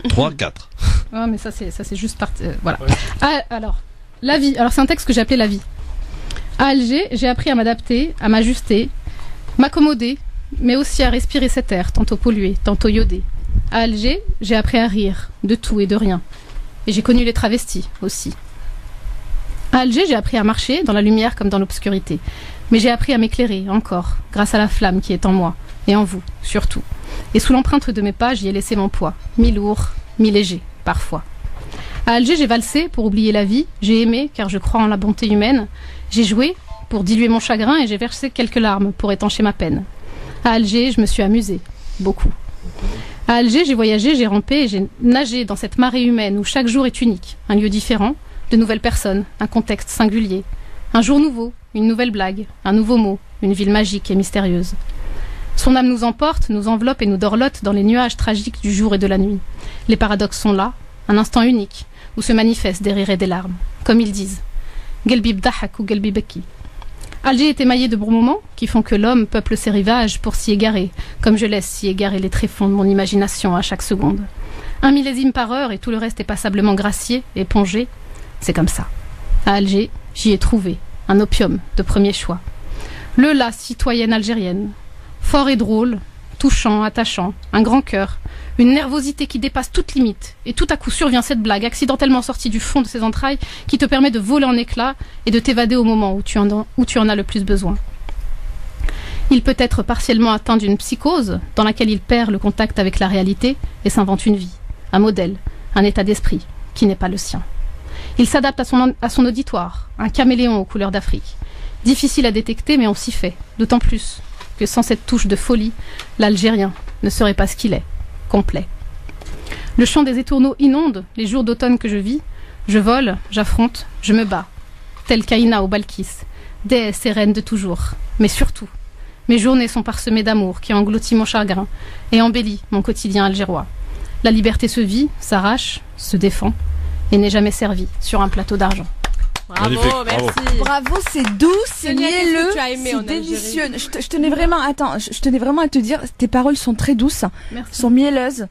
3, 4. Ah, mais ça c'est juste parti. Voilà. Alors, la vie. Alors c'est un texte que j'ai appelé La vie. À Alger, j'ai appris à m'adapter, à m'ajuster, m'accommoder, mais aussi à respirer cet air, tantôt pollué, tantôt iodé. À Alger, j'ai appris à rire de tout et de rien. Et j'ai connu les travestis aussi. À Alger, j'ai appris à marcher dans la lumière comme dans l'obscurité. Mais j'ai appris à m'éclairer encore, grâce à la flamme qui est en moi, et en vous, surtout. Et sous l'empreinte de mes pas, j'y ai laissé mon poids, mi-lourd, mi-léger, parfois. À Alger, j'ai valsé pour oublier la vie, j'ai aimé car je crois en la bonté humaine, j'ai joué pour diluer mon chagrin et j'ai versé quelques larmes pour étancher ma peine. À Alger, je me suis amusée, beaucoup. À Alger, j'ai voyagé, j'ai rampé et j'ai nagé dans cette marée humaine où chaque jour est unique, un lieu différent, de nouvelles personnes, un contexte singulier, un jour nouveau, une nouvelle blague, un nouveau mot, une ville magique et mystérieuse. Son âme nous emporte, nous enveloppe et nous dorlote dans les nuages tragiques du jour et de la nuit. Les paradoxes sont là, un instant unique, où se manifestent des rires et des larmes. Comme ils disent, Gelbi bdahak ou Gelbi beki. Alger est émaillé de bons moments qui font que l'homme peuple ses rivages pour s'y égarer, comme je laisse s'y égarer les tréfonds de mon imagination à chaque seconde. 1 millésime par heure et tout le reste est passablement gracié, épongé. C'est comme ça. À Alger, j'y ai trouvé un opium de premier choix. La citoyenne algérienne. Fort et drôle, touchant, attachant, un grand cœur, une nervosité qui dépasse toute limite, et tout à coup survient cette blague, accidentellement sortie du fond de ses entrailles, qui te permet de voler en éclats et de t'évader au moment où tu en as le plus besoin. Il peut être partiellement atteint d'une psychose, dans laquelle il perd le contact avec la réalité et s'invente une vie, un modèle, un état d'esprit, qui n'est pas le sien. Il s'adapte à son auditoire, un caméléon aux couleurs d'Afrique. Difficile à détecter, mais on s'y fait, d'autant plus que sans cette touche de folie, l'Algérien ne serait pas ce qu'il est, complet. Le chant des étourneaux inonde les jours d'automne que je vis. Je vole, j'affronte, je me bats, tel Kaïna ou Balkis, déesse et reine de toujours. Mais surtout, mes journées sont parsemées d'amour qui engloutit mon chagrin et embellit mon quotidien algérois. La liberté se vit, s'arrache, se défend et n'est jamais servie sur un plateau d'argent. Bravo, merci. Bravo, c'est doux, c'est mielleux, c'est délicieux. Je tenais vraiment, à te dire, tes paroles sont très douces, sont mielleuses,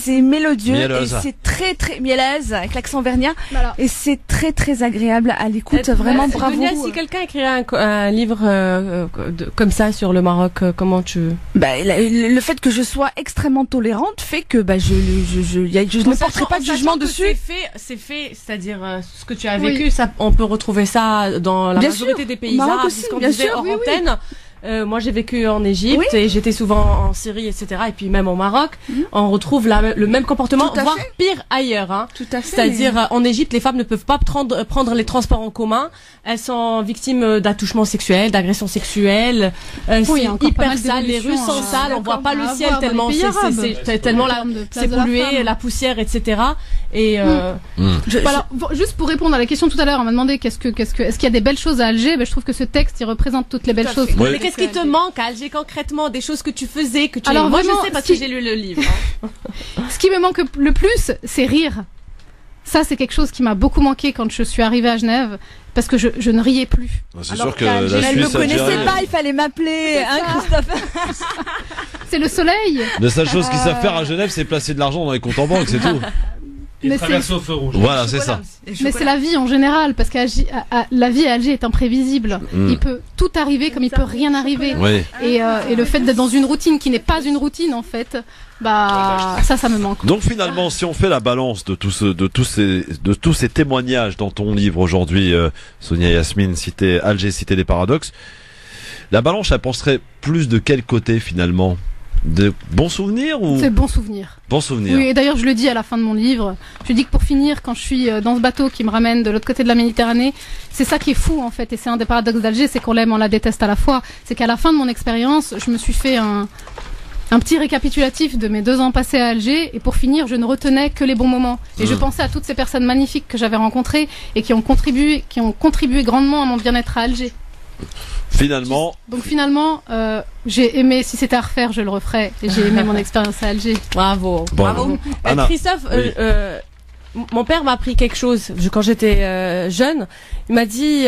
c'est mélodieux et c'est très très mielleuse avec l'accent vergnat et c'est très très agréable à l'écoute. Vraiment, bravo. Dunia, si quelqu'un écrirait un livre comme ça sur le Maroc, comment tu... Le fait que je sois extrêmement tolérante fait que je ne porterai pas de jugement dessus. C'est fait, c'est-à-dire ce que tu as vécu, ça. On peut retrouver ça dans la majorité des pays arabes, puisqu'on disait hors antenne. Moi, j'ai vécu en Égypte et j'étais souvent en Syrie, etc. Et puis même au Maroc, on retrouve le même comportement, voire pire ailleurs. Hein. Tout à fait. C'est-à-dire, en Égypte, les femmes ne peuvent pas prendre les transports en commun. Elles sont victimes d'attouchements sexuels, d'agressions sexuelles. C'est hyper sale. Les rues sont sales. On voit pas le ciel tellement c'est pollué, la poussière, etc. Et alors, juste pour répondre à la question tout à l'heure, on m'a demandé est-ce qu'il y a des belles choses à Alger. Je trouve que ce texte il représente toutes les belles choses. Ouais. Mais qu'est-ce qui te manque à Alger concrètement, des choses que tu faisais, que tu alors moi vraiment, je sais parce que j'ai lu le livre. Ce qui me manque le plus, c'est rire. Ça, c'est quelque chose qui m'a beaucoup manqué quand je suis arrivée à Genève, parce que je ne riais plus. C'est sûr que la elle ne me connaissait pas, il fallait m'appeler, hein, Christophe. C'est le soleil. La seule chose qu'ils savent faire à Genève, c'est placer de l'argent dans les comptes en banque, c'est tout. Et traverser au feu rouge. Voilà, c'est ça. Mais c'est la vie en général, parce que la vie à Alger est imprévisible. Il peut tout arriver comme il peut rien arriver. Oui. Et le fait d'être dans une routine qui n'est pas une routine, en fait, ça me manque. Donc finalement, si on fait la balance de tous ces témoignages dans ton livre aujourd'hui, Sonia Yasmine, Alger, Cité des paradoxes, la balance, elle penserait plus de quel côté finalement? De bons souvenirs ou... C'est bons souvenirs. Bons souvenirs. Oui, et d'ailleurs je le dis à la fin de mon livre. Je dis que pour finir, quand je suis dans ce bateau qui me ramène de l'autre côté de la Méditerranée, c'est ça qui est fou en fait, et c'est un des paradoxes d'Alger, c'est qu'on l'aime, on la déteste à la fois. C'est qu'à la fin de mon expérience, je me suis fait un petit récapitulatif de mes 2 ans passés à Alger, et pour finir, je ne retenais que les bons moments. Et je pensais à toutes ces personnes magnifiques que j'avais rencontrées et qui ont contribué grandement à mon bien-être à Alger. Finalement. Donc finalement, j'ai aimé, si c'était à refaire, je le referais. Et j'ai aimé mon expérience à Alger. Bravo. Christophe, oui. Mon père m'a appris quelque chose quand j'étais jeune. Il m'a dit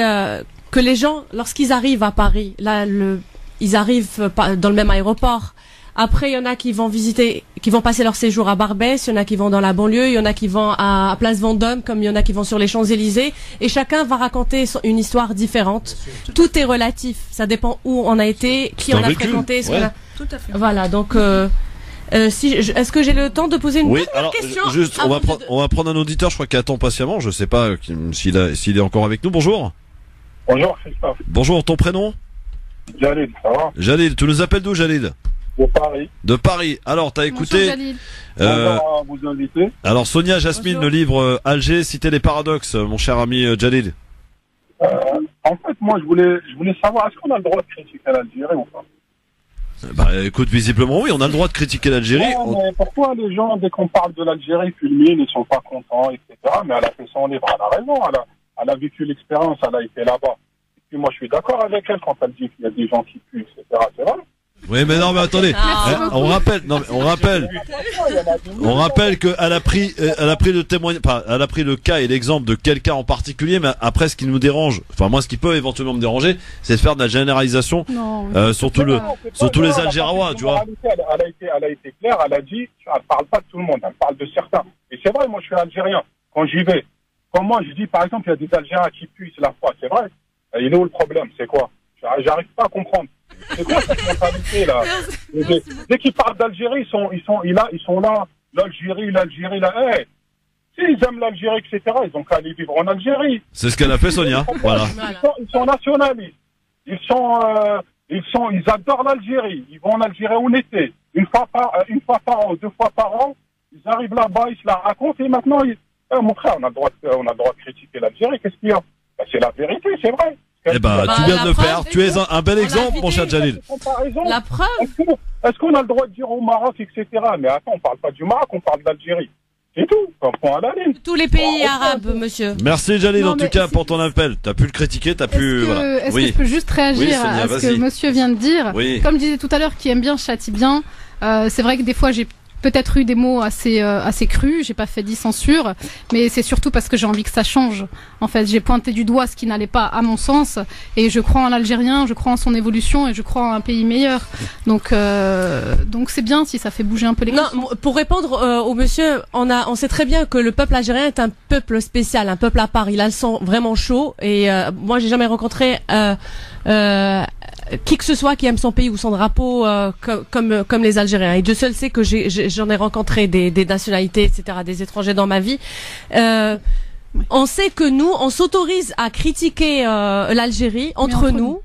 que les gens, lorsqu'ils arrivent à Paris, là, ils arrivent dans le même aéroport. Après, il y en a qui vont passer leur séjour à Barbès, il y en a qui vont dans la banlieue, il y en a qui vont à Place Vendôme, comme il y en a qui vont sur les Champs-Élysées, et chacun va raconter une histoire différente. Tout est relatif, ça dépend où on a été, qui on a fréquenté, ce qu'on a... Tout à fait. Voilà, donc est-ce que j'ai le temps de poser une dernière question? Juste, on va prendre un auditeur, je crois qu'il attend patiemment, je sais pas s'il est encore avec nous. Bonjour. Bonjour Christophe. Bonjour, ton prénom? Jalil, ça va? Jalil, tu nous appelles d'où, Jalil? De Paris. De Paris. Alors, t'as écouté. Bonjour, vous inviter. Alors, Sonia Yasmine, le livre Alger, Cité des paradoxes, mon cher ami Jalil. En fait, moi, je voulais savoir, est-ce qu'on a le droit de critiquer l'Algérie ou pas? Bah, écoute, visiblement, oui, on a le droit de critiquer l'Algérie. Mais pourquoi les gens, dès qu'on parle de l'Algérie, fulminent, ils sont pas contents, etc. Mais elle a fait son livre, elle a raison, elle a vécu l'expérience, elle a été là-bas. Et puis moi, je suis d'accord avec elle quand elle dit qu'il y a des gens qui puent, etc. C'est vrai. Oui, mais non, mais attendez. On rappelle qu'elle a pris le témoignage, elle a pris le cas et l'exemple de quelqu'un en particulier, mais après, ce qui nous dérange, enfin, moi, ce qui peut éventuellement me déranger, c'est de faire de la généralisation, sur tous les Algérois, tu vois. Elle a été claire, elle a dit, elle parle pas de tout le monde, elle parle de certains. Et c'est vrai, moi, je suis algérien. Quand j'y vais, quand moi, je dis, par exemple, il y a des Algériens qui puent la foi, c'est vrai. Il est où le problème? C'est quoi? J'arrive pas à comprendre. C'est quoi cette mentalité là? Dès qu'ils parlent d'Algérie, ils sont là. L'Algérie là. Hey, s'ils aiment l'Algérie, etc., ils ont qu'à aller vivre en Algérie. C'est ce qu'elle a fait, Sonia. Voilà. Ils sont nationalistes. Ils adorent l'Algérie. Ils vont en Algérie en été. Une fois par an, 2 fois par an. Ils arrivent là-bas, ils se la racontent et maintenant, mon frère, on a le droit de critiquer l'Algérie. Qu'est-ce qu'il y a? C'est la vérité, c'est vrai. Eh ben, tu viens de le faire. Tu es un bel exemple, mon cher Jalil. La preuve. Est-ce qu'on a le droit de dire au Maroc, etc. Mais attends, on parle pas du Maroc, on parle d'Algérie. C'est tout. On prend à la ligne. Tous les pays arabes, monsieur. Merci Jalil, en tout cas, pour ton appel. T'as pu le critiquer, t'as pu, voilà. Est-ce que je peux juste réagir à ce que monsieur vient de dire? Comme je disais tout à l'heure, qui aime bien châtie bien. C'est vrai que des fois, j'ai peut-être eu des mots assez crus, j'ai pas fait d'e-censure, mais c'est surtout parce que j'ai envie que ça change. En fait, j'ai pointé du doigt ce qui n'allait pas à mon sens, et je crois en l'Algérien, je crois en son évolution, et je crois en un pays meilleur. Donc c'est bien si ça fait bouger un peu les choses. Non, pour répondre au monsieur, on sait très bien que le peuple algérien est un peuple spécial, un peuple à part. Il a le sang vraiment chaud, et moi j'ai jamais rencontré qui que ce soit qui aime son pays ou son drapeau comme les Algériens. Et Dieu seul sait que j'en ai rencontré des nationalités, etc., des étrangers dans ma vie. On sait que nous, on s'autorise à critiquer l'Algérie entre nous.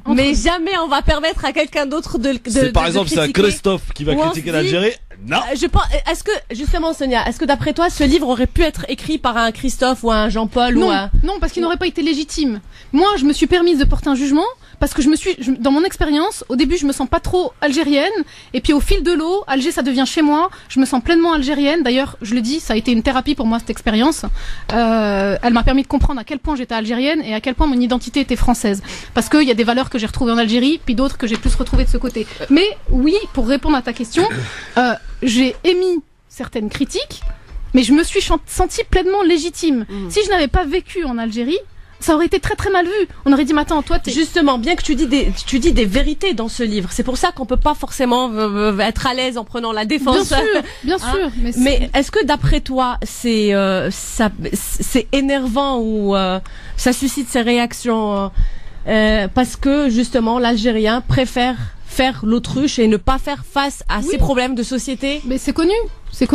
Mais jamais on va permettre à quelqu'un d'autre de par exemple, c'est un Christophe qui va critiquer l'Algérie. Non. Je pense. Est-ce que justement, Sonia, est-ce que d'après toi, ce livre aurait pu être écrit par un Christophe ou un Jean-Paul Non, ou un... non, parce qu'il n'aurait pas été légitime. Moi, je me suis permise de porter un jugement parce que dans mon expérience, au début, je me sens pas trop algérienne, et puis au fil de l'eau, Alger, ça devient chez moi. Je me sens pleinement algérienne. D'ailleurs, je le dis, ça a été une thérapie pour moi cette expérience. Elle m'a permis de comprendre à quel point j'étais algérienne et à quel point mon identité était française. Parce qu'il y a des valeurs que j'ai retrouvées en Algérie, puis d'autres que j'ai plus retrouvées de ce côté. Mais oui, pour répondre à ta question, j'ai émis certaines critiques, mais je me suis sentie pleinement légitime. Si je n'avais pas vécu en Algérie, ça aurait été très très mal vu. On aurait dit, mais attends, toi, Justement, bien que tu dis des vérités dans ce livre, c'est pour ça qu'on peut pas forcément être à l'aise en prenant la défense. Bien sûr. Mais est-ce que d'après toi, c'est énervant ou ça suscite ces réactions parce que justement l'Algérien préfère faire l'autruche et ne pas faire face à ces problèmes de société? Mais c'est connu. C'est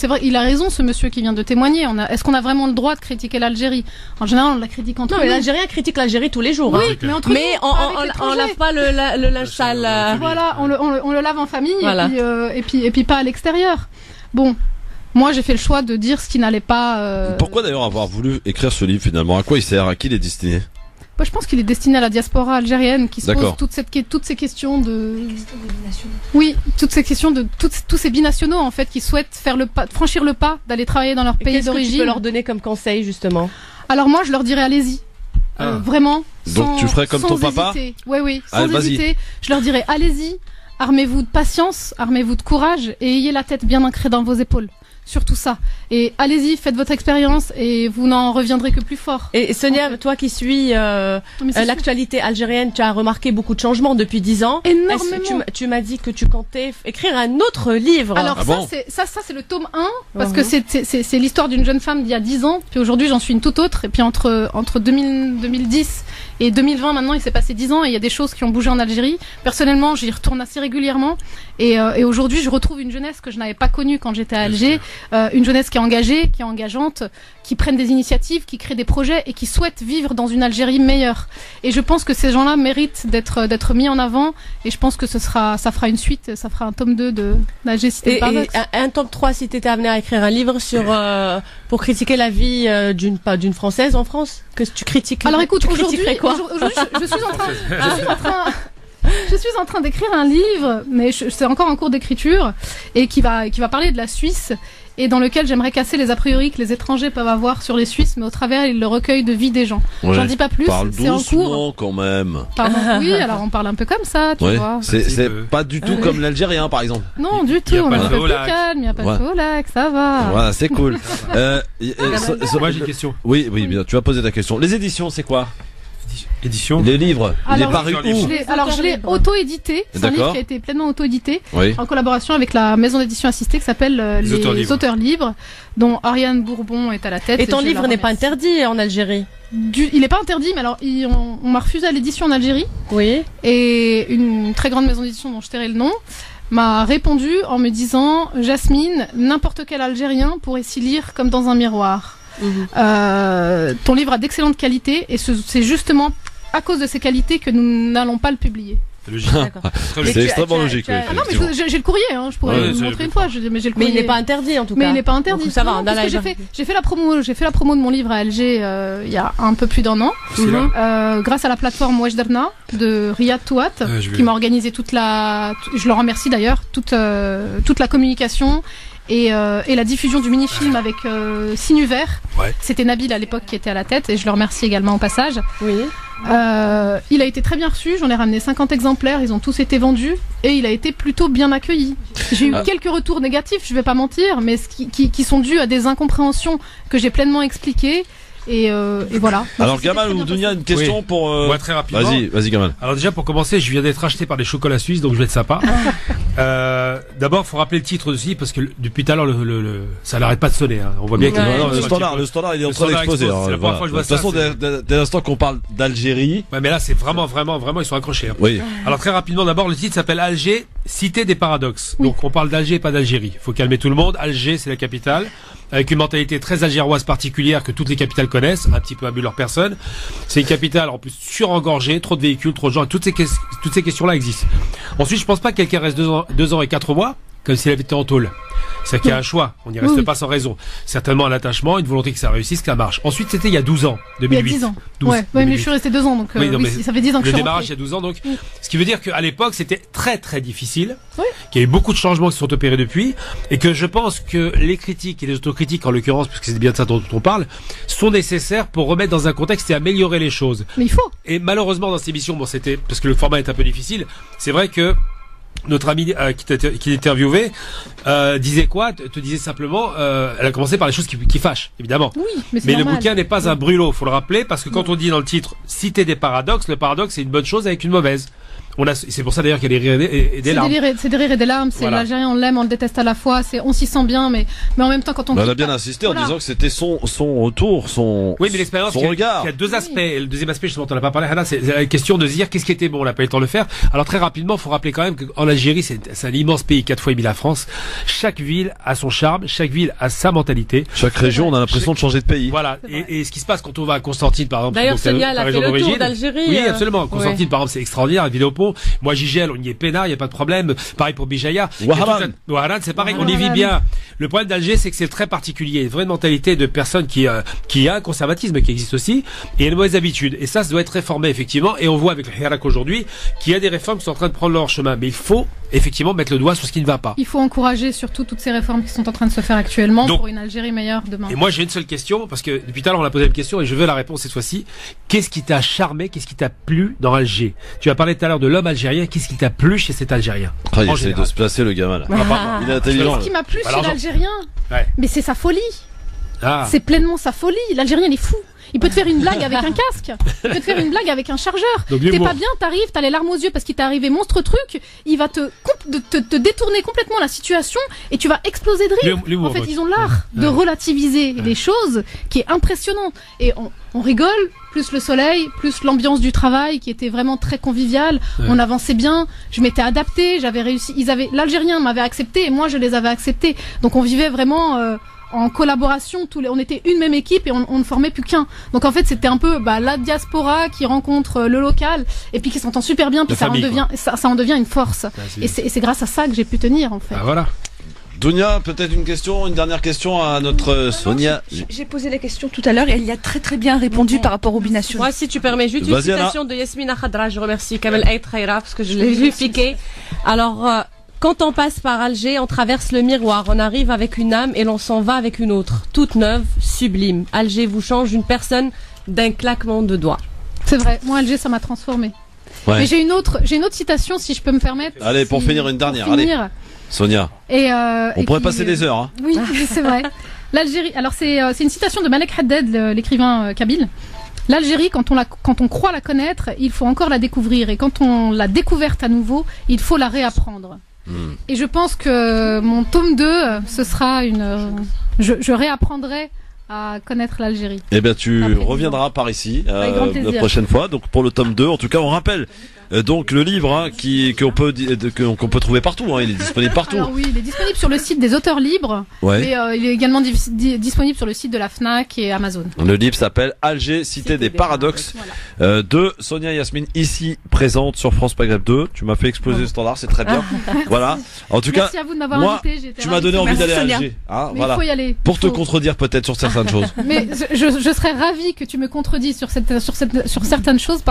vrai, il a raison, ce monsieur qui vient de témoigner. Est-ce qu'on a vraiment le droit de critiquer l'Algérie? En général, on la critique entre nous. Non, mais l'Algérien critique l'Algérie tous les jours. Oui, mais entre nous. Mais on lave pas le linge sale. Voilà, on le lave en famille, voilà. et puis pas à l'extérieur. Bon. Moi, j'ai fait le choix de dire ce qui n'allait pas. Pourquoi d'ailleurs avoir voulu écrire ce livre finalement? À quoi il sert? À qui il est destiné? Je pense qu'il est destiné à la diaspora algérienne qui se pose toutes ces questions de... Oui, toutes ces questions de tous ces binationaux en fait qui souhaitent franchir le pas d'aller travailler dans leur pays d'origine. Qu'est-ce que tu peux leur donner comme conseil justement? Alors moi, je leur dirais allez-y. Vraiment. Donc tu ferais comme ton papa? Oui, sans hésiter. Je leur dirais allez-y, armez-vous de patience, armez-vous de courage et ayez la tête bien ancrée dans vos épaules. Surtout ça. Et allez-y, faites votre expérience et vous n'en reviendrez que plus fort. Et Sonia, toi qui suis l'actualité algérienne, tu as remarqué beaucoup de changements depuis 10 ans. Énormément. Tu m'as dit que tu comptais écrire un autre livre. Alors ça c'est le tome 1 parce que c'est l'histoire d'une jeune femme d'il y a 10 ans. Puis aujourd'hui j'en suis une toute autre. Et puis entre 2010 et 2020 maintenant il s'est passé 10 ans et il y a des choses qui ont bougé en Algérie. Personnellement j'y retourne assez régulièrement et aujourd'hui je retrouve une jeunesse que je n'avais pas connue quand j'étais à Alger. Une jeunesse qui est engagée, qui est engageante, qui prennent des initiatives, qui créent des projets et qui souhaitent vivre dans une Algérie meilleure. Et je pense que ces gens-là méritent d'être mis en avant et je pense que ça fera une suite, ça fera un tome 2 d'Alger Cité des Paradoxes. Et un tome 3 si tu étais amené à écrire un livre pour critiquer la vie d'une Française en France, que tu critiques. Alors écoute, aujourd'hui je suis en train d'écrire un livre, mais c'est encore en cours d'écriture et qui va parler de la Suisse et dans lequel j'aimerais casser les a priori que les étrangers peuvent avoir sur les Suisses, mais au travers le recueil de vie des gens. Ouais, j'en dis pas plus, c'est en cours. Quand même. Pardon, oui, alors on parle un peu comme ça, tu vois. C'est pas du tout comme l'Algérien, par exemple. Non, du tout. On est un peu plus calme, il n'y a pas de feu au lac, ça va. Voilà, c'est cool. Moi, j'ai une question. Oui, bien, tu vas poser ta question. Les éditions, c'est quoi? Édition. Les livres, il est paru où? Je l'ai auto-édité. C'est un livre qui a été pleinement auto-édité en collaboration avec la maison d'édition assistée qui s'appelle les auteurs libres, dont Ariane Bourbon est à la tête. Et ton livre n'est pas interdit en Algérie? Il n'est pas interdit, mais alors on m'a refusé à l'édition en Algérie. Oui. Et une très grande maison d'édition dont je tairai le nom m'a répondu en me disant Jasmine, n'importe quel Algérien pourrait s'y lire comme dans un miroir. Ton livre a d'excellente qualité et c'est justement à cause de ces qualités que nous n'allons pas le publier. C'est extrêmement logique. Non, mais j'ai le courrier, hein, je pourrais vous montrer une fois. Mais il n'est pas interdit en tout cas. Mais il n'est pas interdit. Donc, ça va. J'ai fait la promo de mon livre à Alger il y a un peu plus d'1 an, grâce à la plateforme Wajdarna de Riyad Touat, qui m'a organisé je le remercie d'ailleurs, toute la communication. Et la diffusion du mini-film avec Signe Vert. C'était Nabil à l'époque qui était à la tête et je le remercie également au passage. Oui. Il a été très bien reçu, j'en ai ramené 50 exemplaires, ils ont tous été vendus et il a été plutôt bien accueilli. J'ai eu quelques retours négatifs, je vais pas mentir, mais qui sont dus à des incompréhensions que j'ai pleinement expliquées. Et voilà. Alors Gamal ou Dounia, une question pour... Ouais, très rapidement. Vas-y Gamal. Alors déjà pour commencer, je viens d'être acheté par des chocolats suisses, donc je vais être sympa. D'abord, faut rappeler le titre aussi parce que depuis tout à l'heure, ça n'arrête pas de sonner. Hein. On voit bien que le standard, il est en train d'exploser. C'est la première fois que je vois ça. De toute façon, dès l'instant qu'on parle d'Algérie. Ouais, mais là, c'est vraiment, ils sont accrochés. Hein. Oui. Alors très rapidement, d'abord, le titre s'appelle Alger, Cité des Paradoxes. Donc on parle d'Alger, pas d'Algérie. Faut calmer tout le monde. Alger, c'est la capitale, avec une mentalité très algéroise particulière que toutes les capitales connaissent, un petit peu abus leur personne. C'est une capitale en plus surengorgée, trop de véhicules, trop de gens, toutes ces questions-là existent. Ensuite, je pense pas que quelqu'un reste 2 ans et 4 mois. comme s'il avait été en tôle. C'est qu'il y a un choix, on n'y reste pas sans raison. Certainement un attachement, une volonté que ça réussisse, que ça marche. Ensuite, c'était il y a 12 ans, 2008. Il y a 10 ans. 12, ouais, mais je suis resté 2 ans, donc oui, ça fait 10 ans que je suis Le démarrage il y a 12 ans, donc. Ce qui veut dire qu'à l'époque, c'était très très difficile, qu'il y a eu beaucoup de changements qui se sont opérés depuis, et que je pense que les critiques et les autocritiques, en l'occurrence, parce que c'est bien de ça dont on parle, sont nécessaires pour remettre dans un contexte et améliorer les choses. Mais il faut. Et malheureusement, dans cette émission, bon, c'était, parce que le format est un peu difficile, c'est vrai que notre amie qui interviewait disait quoi? Te disait simplement, elle a commencé par les choses qui fâchent, évidemment. Oui, mais le bouquin n'est pas un brûlot, faut le rappeler, parce que quand on dit dans le titre citer des paradoxes, le paradoxe c'est une bonne chose avec une mauvaise. C'est pour ça d'ailleurs qu'il y a des rires et des larmes. C'est des rires et des larmes. C'est l'Algérien, on l'aime, on le déteste à la fois. On s'y sent bien, mais en même temps quand on. Elle a bien insisté en disant que c'était son retour, oui, mais l'expérience. Son regard. Il y a deux aspects. Le deuxième aspect, justement, on n'a pas parlé. Hana, c'est la question de se dire qu'est-ce qui était bon. On n'a pas eu le temps de le faire. Alors très rapidement, faut rappeler quand même qu'en Algérie, c'est un immense pays, 4 fois et demi la France. Chaque ville a son charme, chaque ville a sa mentalité. Chaque région, on a l'impression de changer de pays. Voilà. Et ce qui se passe quand on va à Constantine, par exemple. D'ailleurs, Sonia, elle a fait le tour d'Algérie. Oui, absolument. Constantine, par exemple, c'est extraordinaire. Vidéopont. Moi, j'y gèle, on y est peinard, il n'y a pas de problème. Pareil pour Bijaya. Ouaharan, c'est pareil, on y vit bien. Le problème d'Alger, c'est que c'est très particulier. Une vraie mentalité de personnes qui a un conservatisme qui existe aussi, et une mauvaise habitude. Et ça doit être réformé, effectivement. Et on voit avec le Hirak aujourd'hui qu'il y a des réformes qui sont en train de prendre leur chemin. Mais il faut, effectivement, mettre le doigt sur ce qui ne va pas. Il faut encourager surtout toutes ces réformes qui sont en train de se faire actuellement pour une Algérie meilleure demain. Et moi, j'ai une seule question, parce que depuis tout à l'heure, on a posé une question et je veux la réponse cette fois-ci. Qu'est-ce qui t'a charmé, qu'est-ce qui t'a plu dans Alger? Tu as parlé tout à l'heure de l'homme algérien. Qu'est-ce qui t'a plu chez cet Algérien? Il essaie de se placer, le gamin, là. Il est intelligent. Ce qui m'a plu chez l'Algérien, mais c'est sa folie. C'est pleinement sa folie. L'Algérien, il est fou. Il peut te faire une blague avec un casque. Il peut te faire une blague avec un chargeur. T'es pas bien, t'arrives, t'as les larmes aux yeux parce qu'il t'est arrivé monstre truc. Il va te détourner complètement la situation et tu vas exploser de rire. En fait, ils ont l'art de relativiser les choses qui est impressionnant. Et on rigole, plus le soleil, plus l'ambiance du travail qui était vraiment très conviviale. On avançait bien. Je m'étais adaptée, j'avais réussi. L'Algérien m'avait accepté et moi je les avais acceptés. Donc on vivait vraiment en collaboration, on était une même équipe et on ne formait plus qu'un. Donc en fait c'était un peu la diaspora qui rencontre le local et puis qui s'entend super bien, puis ça en devient une force. Et c'est grâce à ça que j'ai pu tenir en fait. Voilà. Dounia, peut-être une dernière question à notre Sonia. J'ai posé la question tout à l'heure et elle y a très très bien répondu par rapport aux binationaux. Moi, si tu permets, juste une citation de Yasmina Khadra. Je remercie Kamel Aït Khaira parce que je l'ai vu piquer. Alors, quand on passe par Alger, on traverse le miroir, on arrive avec une âme et l'on s'en va avec une autre, toute neuve, sublime. Alger vous change une personne d'un claquement de doigts. C'est vrai, moi Alger ça m'a transformée. Ouais. Mais j'ai une autre citation si je peux me permettre. Allez, pour finir une dernière, allez. Sonia. On pourrait passer des heures. Hein. Oui, c'est vrai. L'Algérie, alors c'est une citation de Malek Haddad, l'écrivain kabyle. L'Algérie, quand on croit la connaître, il faut encore la découvrir. Et quand on l'a découverte à nouveau, il faut la réapprendre. Et je pense que mon tome 2, ce sera je réapprendrai à connaître l'Algérie. Eh bien, tu reviendras par ici la prochaine fois. Donc pour le tome 2, en tout cas, on rappelle donc le livre qu'on peut trouver partout. Il est disponible partout. Alors oui, il est disponible sur le site des auteurs libres. Ouais. Et il est également disponible sur le site de la Fnac et Amazon. Le livre s'appelle Alger, cité des paradoxes, de Sonia Yasmine, ici présente sur France Maghreb 2. Tu m'as fait exploser le standard, c'est très bien. Voilà. En tout merci à vous de m'avoir invité. Tu m'as donné envie d'aller à Alger. Mais il faut y aller. Pour te contredire peut-être sur certaines choses. Mais je serais ravie que tu me contredis sur certaines choses,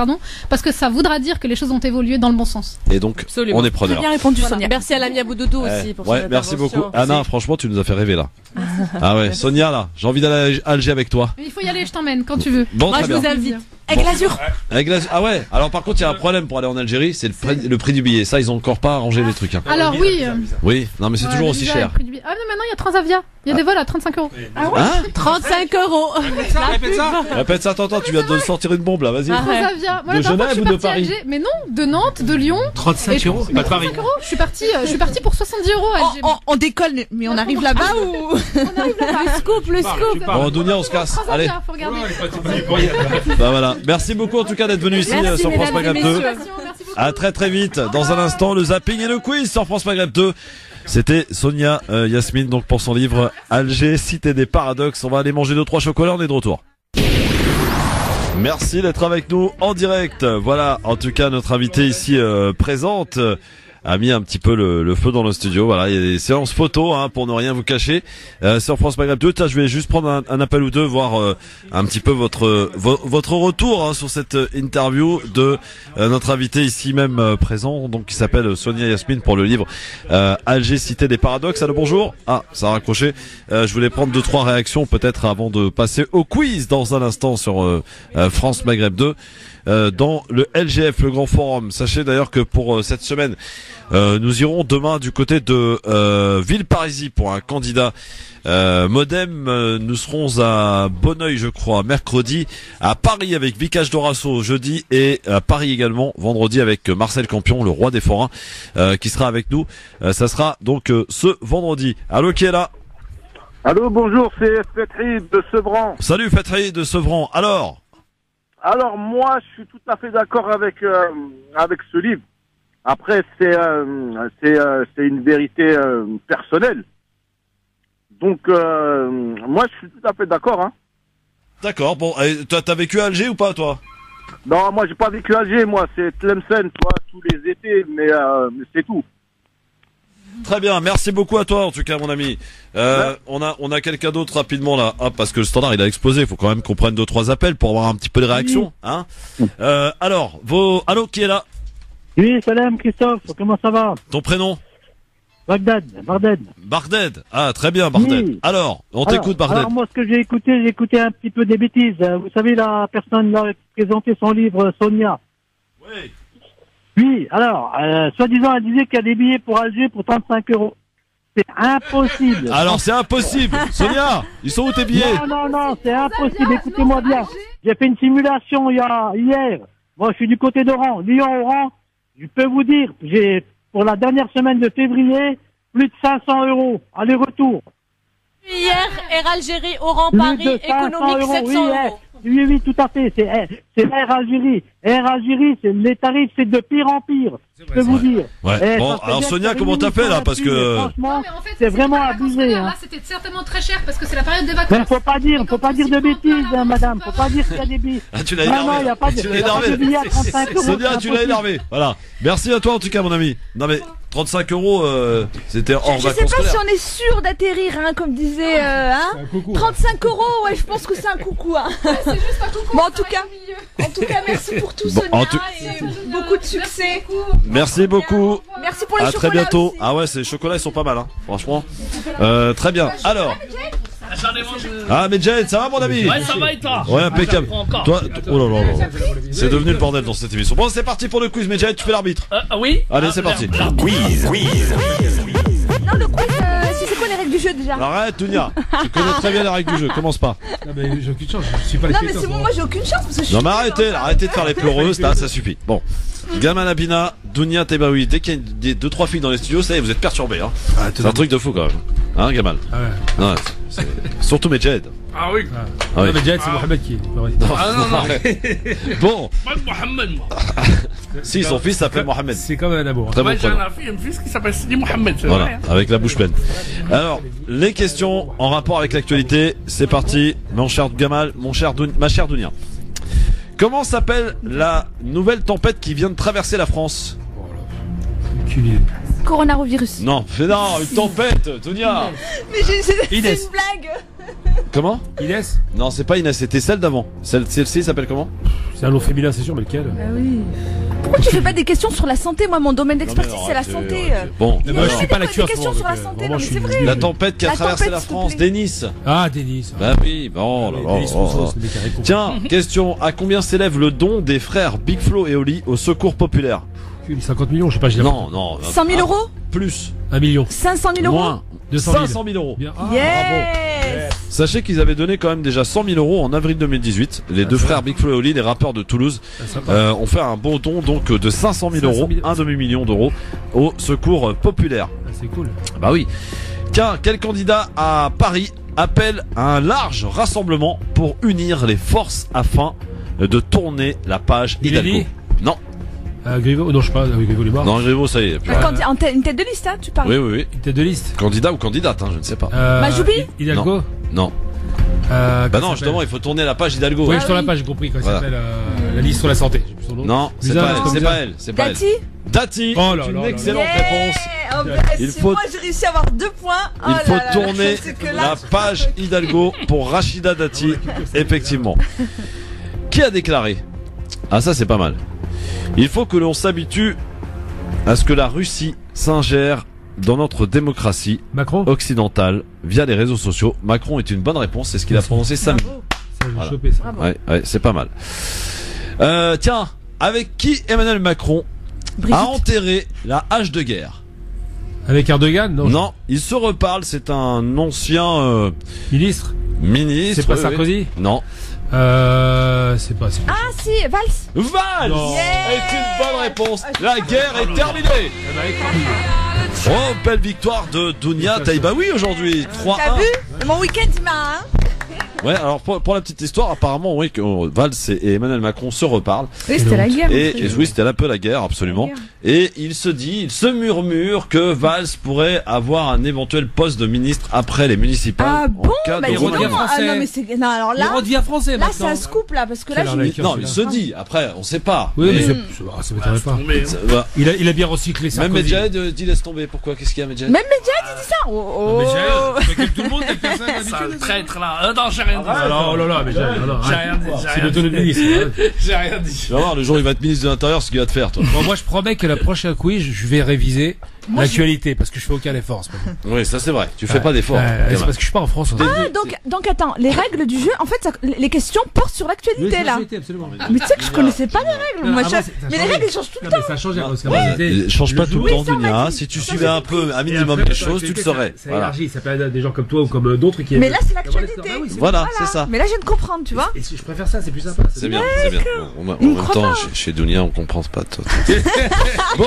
parce que ça voudra dire que les choses ont évolué dans le bon sens. Et donc, on est preneur. Très bien répondu, Sonia. Merci à Lamia Boudoudou aussi pour son intervention. Merci beaucoup. Anna, franchement, tu nous as fait rêver là. Ah ouais, Sonia là, j'ai envie d'aller à Alger avec toi. Mais il faut y aller, je t'emmène quand tu veux. Bon, moi, je vous invite. Avec l'azur. Ah ouais. Alors par contre, il y a un problème pour aller en Algérie, c'est le prix du billet. Ça, ils ont encore pas arrangé les trucs. Alors oui. Oui, non mais c'est toujours aussi cher. Ah non, maintenant il y a Transavia. Il y a des vols à 35 €. Ah ouais. 35 €. Répète ça, attends, tu viens de sortir une bombe là, vas-y. Transavia. De Genève ou de Paris? Mais non, de Nantes, de Lyon. 35 €, pas de Paris. Je suis parti pour 70 € à Alger. On décolle, mais on arrive là-bas ou on arrive là-bas. Le scoop. Bon, Dounia, on se casse. Allez. Faut regarder. Bah voilà. Merci beaucoup en tout cas d'être venu ici sur France Maghreb 2. À très très vite. Dans un instant, le zapping et le quiz sur France Maghreb 2. C'était Sonia Yasmine donc pour son livre Alger, cité des paradoxes. On va aller manger 2-3 chocolats, on est de retour. Merci d'être avec nous en direct. Voilà, en tout cas notre invitée ici présente a mis un petit peu le feu dans le studio. Voilà, il y a des séances photos hein, pour ne rien vous cacher. Sur France Maghreb 2, je vais juste prendre un appel ou deux, voir un petit peu votre retour hein, sur cette interview de notre invité ici même présent, donc qui s'appelle Sonia Yasmine pour le livre Alger, cité des paradoxes. Allô, bonjour. Ah, ça a raccroché. Je voulais prendre 2-3 réactions peut-être avant de passer au quiz dans un instant sur France Maghreb 2. Dans le LGF, le Grand Forum. Sachez d'ailleurs que pour cette semaine, nous irons demain du côté de Villeparisis pour un candidat Modem. Nous serons à Bonneuil, je crois, mercredi, à Paris avec Vicage Dorasso jeudi et à Paris également vendredi avec Marcel Campion, le roi des forains, qui sera avec nous. Ça sera donc ce vendredi. Allô, qui est là? Allô, bonjour, c'est Fethi de Sevran. Salut Fethi de Sevran. Alors moi, je suis tout à fait d'accord avec ce livre. Après, c'est une vérité personnelle. Donc moi, je suis tout à fait d'accord. Hein. D'accord. Bon, t'as vécu à Alger ou pas, toi? Non, moi, j'ai pas vécu à Alger. Moi, c'est Tlemcen, tous les étés, mais c'est tout. Très bien, merci beaucoup à toi en tout cas mon ami. On a quelqu'un d'autre rapidement là, parce que le standard il a explosé, il faut quand même qu'on prenne 2-3 appels pour avoir un petit peu de réaction, hein. Allô, qui est là? Oui, salam Christophe, comment ça va? Ton prénom? Barded. Ah, très bien Barded. Oui. Alors, on t'écoute Barded. Alors moi ce que j'ai écouté un petit peu des bêtises. Vous savez, la personne là qui présentait son livre, Sonia. Oui. Oui, alors, soi-disant, elle disait qu'il y a des billets pour Alger pour 35 €. C'est impossible. Alors, c'est impossible. Sonia, ils sont où tes billets? Non, c'est impossible. Écoutez-moi bien. J'ai fait une simulation hier. Moi, je suis du côté d'Oran. Lyon-Oran, je peux vous dire, j'ai, pour la dernière semaine de février, plus de 500 €. Aller-retour. Hier, Air Algérie, Oran, Paris, économique 700 €. Oui, tout à fait. C'est Air Algérie. Air Algérie, les tarifs, c'est de pire en pire. Je peux vous dire. Ouais. Bon, alors Sonia, comment t'as fait là? Parce que franchement, c'est vraiment abusé. Là, c'était certainement très cher parce que c'est la période des vacances. Mais faut pas dire de bêtises, hein, madame. Faut pas dire qu'il y a des billets. Ah, tu l'as énervé. Non, il y a pas de billets à 35 €. Sonia, tu l'as énervé. Voilà. Merci à toi en tout cas, mon ami. Non mais 35 €, c'était hors vacances. Je sais pas si on est sûr d'atterrir, hein, comme disait, hein. 35 €, ouais, je pense que c'est un coucou, hein. C'est juste un coucou. Bon, en tout cas, merci pour tout, Sonia, et beaucoup de succès. Merci beaucoup. Merci pour les chocolats. À très bientôt. Aussi. Ah ouais, ces chocolats ils sont pas mal, hein. Franchement. Très bien. Alors. Ah mais Jade, ça va mon ami? Ouais, ça va et toi? Ouais, impeccable. Toi, oh là là. C'est devenu le bordel dans cette émission. Bon, c'est parti pour le quiz, mais Jade, tu fais l'arbitre. Oui. Allez, c'est parti. Quiz. Non, le quiz, c'est quoi les règles du jeu déjà? Arrête, Dunia. Tu connais très bien les règles du jeu. Commence pas. Non mais j'ai aucune chance. Je suis pas. Non mais c'est bon, moi j'ai aucune chance parce que je suis. Non mais arrêtez de faire les pleureuses, là, ça suffit. Bon. Gamal Abina, Dunia Tebaoui, dès qu'il y a 2-3 filles dans les studios, ça y est, vous êtes perturbés, hein. C'est un truc de fou quand même. Hein, Gamal? Ah ouais. Non, surtout Medjed. Ah oui. Ah oui. Non, Medjed, c'est Mohamed qui est. Non. Bon. Pas Mohamed, moi. Si, son fils s'appelle Mohamed. C'est comme un amour. Très bon prénom. J'ai un fils qui s'appelle Sidi Mohamed. Voilà, avec la bouche pleine. Alors, les questions en rapport avec l'actualité, c'est parti. Mon cher Gamal, ma chère Dunia. Comment s'appelle la nouvelle tempête qui vient de traverser la France? Coronavirus. Non, une tempête, Dunia. Mais c'est une blague. Comment? Inès? Non, c'est pas Inès, c'était celle d'avant. Celle-ci s'appelle comment? C'est un nom féminin, c'est sûr, mais lequel? Ah oui. Pourquoi tu fais pas des questions sur la santé? Moi, mon domaine d'expertise, c'est la santé. Bon, moi, je suis pas des questions sur la santé, non, mais c'est vrai. La tempête qui a traversé la France, Denis. Ah, Denis. Bah oui, bon. Tiens, question. À combien s'élève le don des frères Big Flo et Oli au secours populaire? 50 millions, je sais pas. Non. 100 000 €? Plus. 1 million. 500 000 €? Moins. 500 000 €. Yes. Bravo. Sachez qu'ils avaient donné quand même déjà 100 000 € en avril 2018. Les deux frères Big Flo et Oli, les rappeurs de Toulouse, ont fait un bon don donc de 500 000 €, un demi-million d'euros au secours populaire. C'est cool. Bah oui. Tiens, quel candidat à Paris appelle à un large rassemblement pour unir les forces afin de tourner la page Hidalgo? Non. Griveaux, non, je sais pas, Griveaux, il est mort. Non, Griveaux, ça y est. Une tête de liste, hein, tu parles? Oui. Une tête de liste. Candidat ou candidate, hein, je ne sais pas. Majoubi? Hidalgo? Non. Bah non, justement, il faut tourner la page Hidalgo. Oui, sur la page, j'ai compris. Quand il s'appelle la liste sur la santé. son nom. Non, c'est pas elle. Dati. Dati. Oh là une là excellente là. réponse. Oh, moi j'ai réussi à avoir 2 points. Oh Il faut là là, tourner c'est que là, la page Hidalgo pour Rachida Dati. Effectivement. Qui a déclaré? Ah, ça c'est pas mal. Il faut que l'on s'habitue à ce que la Russie s'ingère dans notre démocratie occidentale via les réseaux sociaux. Macron est une bonne réponse, c'est ce qu'il a prononcé samedi. Voilà. Chopé, ça. Ouais, c'est pas mal. Tiens, avec qui Emmanuel Macron a enterré la hache de guerre? Avec Erdogan? Non, il se reparle, c'est un ancien ministre. Ministre. C'est pas Sarkozy? Non. C'est pas. Ah si, Valls. Valls est une bonne réponse. La guerre est terminée. Oh, belle victoire de Dounia Taïbaoui aujourd'hui. 3-1. T'as vu? Mon week-end il m'a. Ouais, alors pour la petite histoire, apparemment, oui, que Valls et Emmanuel Macron se reparlent. Oui, c'était la guerre. Et oui, c'était un peu la guerre, absolument. Et il se murmure que Valls pourrait avoir un éventuel poste de ministre après les municipales. Ah bon? Bah il redevient français. Non, mais c'est, non, alors là. Il redevient français là, maintenant. Là, c'est un scoop, là, parce que là, non, il se dit. Après, on sait pas. Oui, mais ça m'étonnerait pas. Il a bien recyclé ça. Même Medjed dit laisse tomber. Pourquoi? Qu'est-ce qu'il y a, Medjed? Même Medjed, il dit ça. Oh. Medjed, tout le monde fait ça d'habitude. Traître là. Non, j'ai rien dit. Oh là là, mais j'ai rien dit. C'est l'autonomisme. J'ai rien dit. Tu vas voir, le jour où il va être ministre de l'Intérieur, ce qu'il va te faire, toi. Bon, moi, je promets que la prochaine quiz, je vais réviser l'actualité parce que je fais aucun effort. Oui, ça c'est vrai. Tu fais pas d'effort. C'est parce que je suis pas en France. Ah, donc attends, les règles du jeu, en fait, les questions portent sur l'actualité là. Absolument. Mais tu sais que je connaissais pas les règles. Moi, mais les règles, elles changent tout le temps. Ça change. Change pas tout le temps, Dunia. Si tu suivais un peu, un minimum les choses, tu le saurais. Ça élargit. Ça peut être des gens comme toi ou comme d'autres qui. Mais là, c'est l'actualité. Voilà, c'est ça. Mais là, je viens de comprendre, tu vois. Et je préfère ça, c'est plus sympa. C'est bien, c'est bien. En même temps, chez Dunia, on comprend pas. Bon.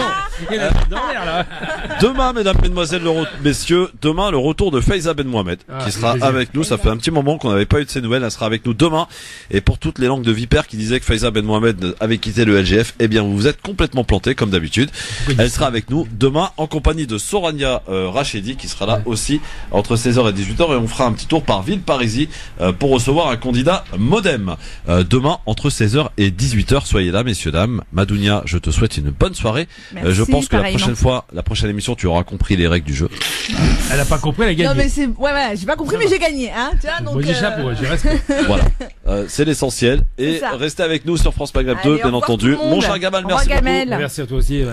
Demain, mesdames, mesdemoiselles, messieurs, demain, le retour de Faiza Ben Mohamed, qui sera avec nous. Ça fait un petit moment qu'on n'avait pas eu de ses nouvelles. Elle sera avec nous demain. Et pour toutes les langues de vipères qui disaient que Faiza Ben Mohamed avait quitté le LGF, eh bien, vous vous êtes complètement plantés, comme d'habitude. Elle sera avec nous demain, en compagnie de Sorania Rachedi, qui sera là aussi entre 16h et 18h. Et on fera un petit tour par ville Parisie pour recevoir un candidat Modem. Demain, entre 16h et 18h. Soyez là, messieurs, dames. Madounia, je te souhaite une bonne soirée. Je pense que la prochaine émission, tu auras compris les règles du jeu. Elle a pas compris, elle a gagné. Non, mais c'est, ouais, j'ai pas compris, mais j'ai gagné, hein, tu vois, donc. Moi, j'ai chapeau, j'ai resté. Voilà. C'est l'essentiel. Et restez avec nous sur France Maghreb 2, bien entendu. Mon cher Gamal, merci beaucoup. Merci à toi aussi.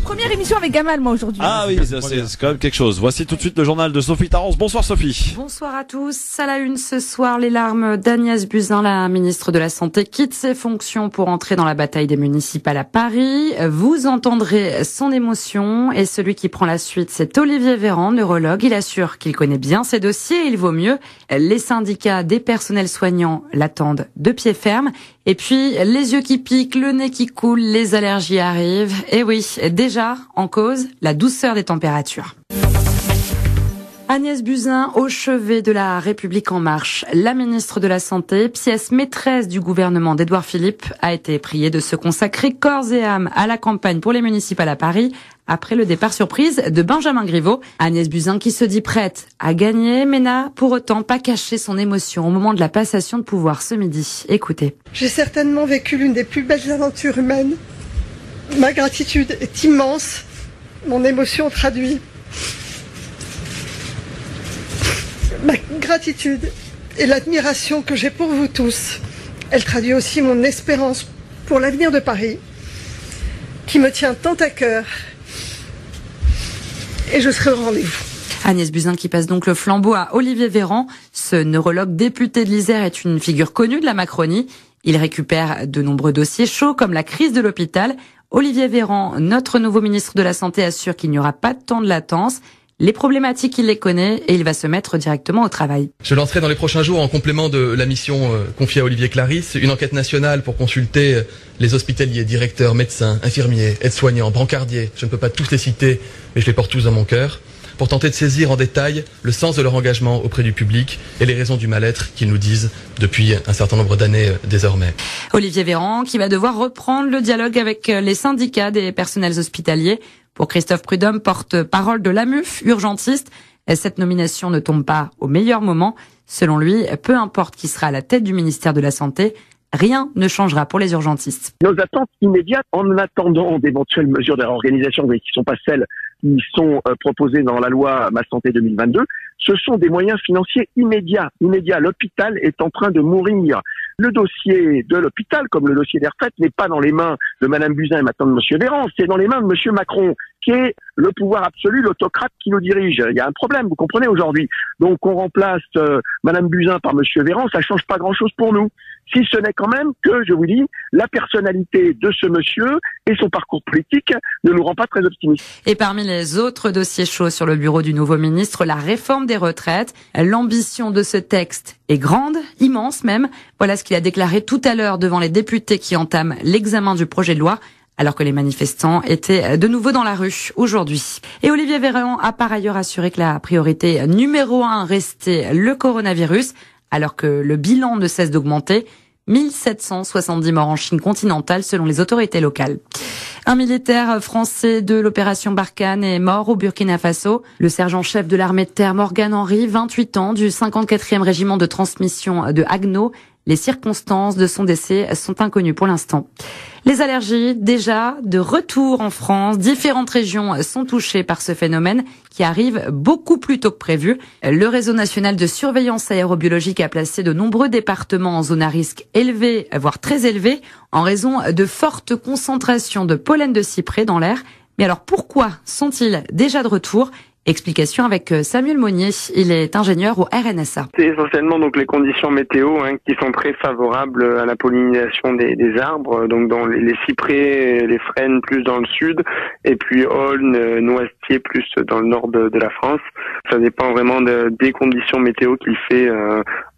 Première émission avec Gamal, moi, aujourd'hui. Ah oui, c'est quand même quelque chose. Voici tout de suite le journal de Sophie Tarence. Bonsoir, Sophie. Bonsoir à tous. À la une ce soir, les larmes d'Agnès Buzyn, la ministre de la Santé, quitte ses fonctions pour entrer dans la bataille des municipales à Paris. Vous entendrez son émotion et celui qui prend la suite, c'est Olivier Véran, neurologue. Il assure qu'il connaît bien ses dossiers, il vaut mieux. Les syndicats des personnels soignants l'attendent de pied ferme. Et puis, les yeux qui piquent, le nez qui coule, les allergies arrivent. Et oui, déjà, en cause, la douceur des températures. Agnès Buzyn au chevet de la République en marche. La ministre de la Santé, pièce maîtresse du gouvernement d'Édouard Philippe, a été priée de se consacrer corps et âme à la campagne pour les municipales à Paris après le départ surprise de Benjamin Griveaux. Agnès Buzyn qui se dit prête à gagner, mais n'a pour autant pas caché son émotion au moment de la passation de pouvoir ce midi. Écoutez. J'ai certainement vécu l'une des plus belles aventures humaines. Ma gratitude est immense. Mon émotion traduit ma gratitude et l'admiration que j'ai pour vous tous. Elle traduit aussi mon espérance pour l'avenir de Paris, qui me tient tant à cœur. Et je serai au rendez-vous. Agnès Buzyn qui passe donc le flambeau à Olivier Véran. Ce neurologue député de l'Isère est une figure connue de la Macronie. Il récupère de nombreux dossiers chauds comme la crise de l'hôpital. Olivier Véran, notre nouveau ministre de la Santé, assure qu'il n'y aura pas de temps de latence. Les problématiques, il les connaît et il va se mettre directement au travail. Je lancerai dans les prochains jours, en complément de la mission confiée à Olivier Clarisse, une enquête nationale pour consulter les hospitaliers, directeurs, médecins, infirmiers, aides-soignants, brancardiers. Je ne peux pas tous les citer, mais je les porte tous dans mon cœur, pour tenter de saisir en détail le sens de leur engagement auprès du public et les raisons du mal-être qu'ils nous disent depuis un certain nombre d'années désormais. Olivier Véran qui va devoir reprendre le dialogue avec les syndicats des personnels hospitaliers. Pour Christophe Prudhomme, porte-parole de l'AMUF, urgentiste, cette nomination ne tombe pas au meilleur moment. Selon lui, peu importe qui sera à la tête du ministère de la Santé, rien ne changera pour les urgentistes. Nos attentes immédiates, en attendant d'éventuelles mesures de réorganisation, mais qui ne sont pas celles qui sont proposées dans la loi Ma Santé 2022, ce sont des moyens financiers immédiats. L'hôpital est en train de mourir. Le dossier de l'hôpital, comme le dossier des retraites, n'est pas dans les mains de Madame Buzyn et maintenant de Monsieur Véran, c'est dans les mains de Monsieur Macron, qui est le pouvoir absolu, l'autocrate qui nous dirige. Il y a un problème, vous comprenez, aujourd'hui. Donc on remplace Madame Buzyn par Monsieur Véran, ça change pas grand-chose pour nous. Si ce n'est quand même que, je vous dis, la personnalité de ce monsieur et son parcours politique ne nous rend pas très optimistes. Et parmi les autres dossiers chauds sur le bureau du nouveau ministre, la réforme des retraites. L'ambition de ce texte est grande, immense même. Voilà ce qu'il a déclaré tout à l'heure devant les députés qui entament l'examen du projet de loi, alors que les manifestants étaient de nouveau dans la rue aujourd'hui. Et Olivier Véran a par ailleurs assuré que la priorité numéro 1 restait le coronavirus, alors que le bilan ne cesse d'augmenter. 1770 morts en Chine continentale selon les autorités locales. Un militaire français de l'opération Barkhane est mort au Burkina Faso. Le sergent-chef de l'armée de terre Morgan Henry, 28 ans, du 54e régiment de transmission de Haguenau. Les circonstances de son décès sont inconnues pour l'instant. Les allergies, déjà de retour en France. Différentes régions sont touchées par ce phénomène qui arrive beaucoup plus tôt que prévu. Le réseau national de surveillance aérobiologique a placé de nombreux départements en zone à risque élevé, voire très élevé, en raison de fortes concentrations de pollen de cyprès dans l'air. Mais alors pourquoi sont-ils déjà de retour ? Explication avec Samuel Monnier, il est ingénieur au RNSA. C'est essentiellement donc les conditions météo qui sont très favorables à la pollinisation des arbres, donc dans les cyprès, les frênes plus dans le sud, et puis aulnes, noisetiers plus dans le nord de la France. Ça dépend vraiment des conditions météo qu'il fait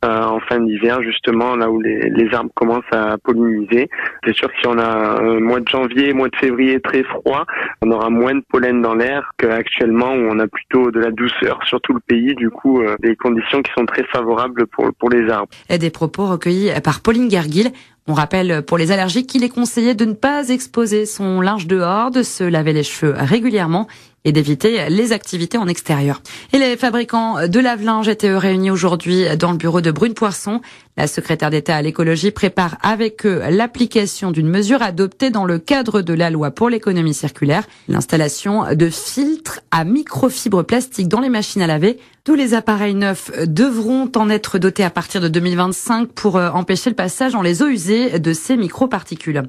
en fin d'hiver, justement, là où les arbres commencent à polliniser. C'est sûr que si on a un mois de janvier, mois de février très froid, on aura moins de pollen dans l'air qu'actuellement où on a plutôt de la douceur sur tout le pays, du coup des conditions qui sont très favorables pour les arbres. Et des propos recueillis par Pauline Guerguil. On rappelle pour les allergiques qu'il est conseillé de ne pas exposer son linge dehors, de se laver les cheveux régulièrement et d'éviter les activités en extérieur. Et les fabricants de lave-linge étaient réunis aujourd'hui dans le bureau de Brune Poisson. La secrétaire d'État à l'écologie prépare avec eux l'application d'une mesure adoptée dans le cadre de la loi pour l'économie circulaire, l'installation de filtres à microfibres plastiques dans les machines à laver. Tous les appareils neufs devront en être dotés à partir de 2025 pour empêcher le passage dans les eaux usées de ces microparticules.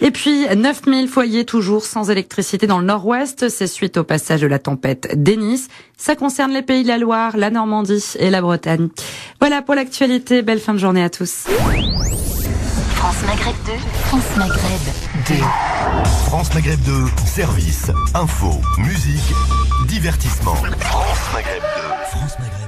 Et puis 9000 foyers toujours sans électricité dans le nord-ouest, c'est suite au passage de la tempête Denis. Ça concerne les Pays de la Loire, la Normandie et la Bretagne. Voilà pour l'actualité, belle fin de journée à tous. France Maghreb 2, France Maghreb 2. France Maghreb 2, service, info, musique, divertissement. France Maghreb 2. France Maghreb.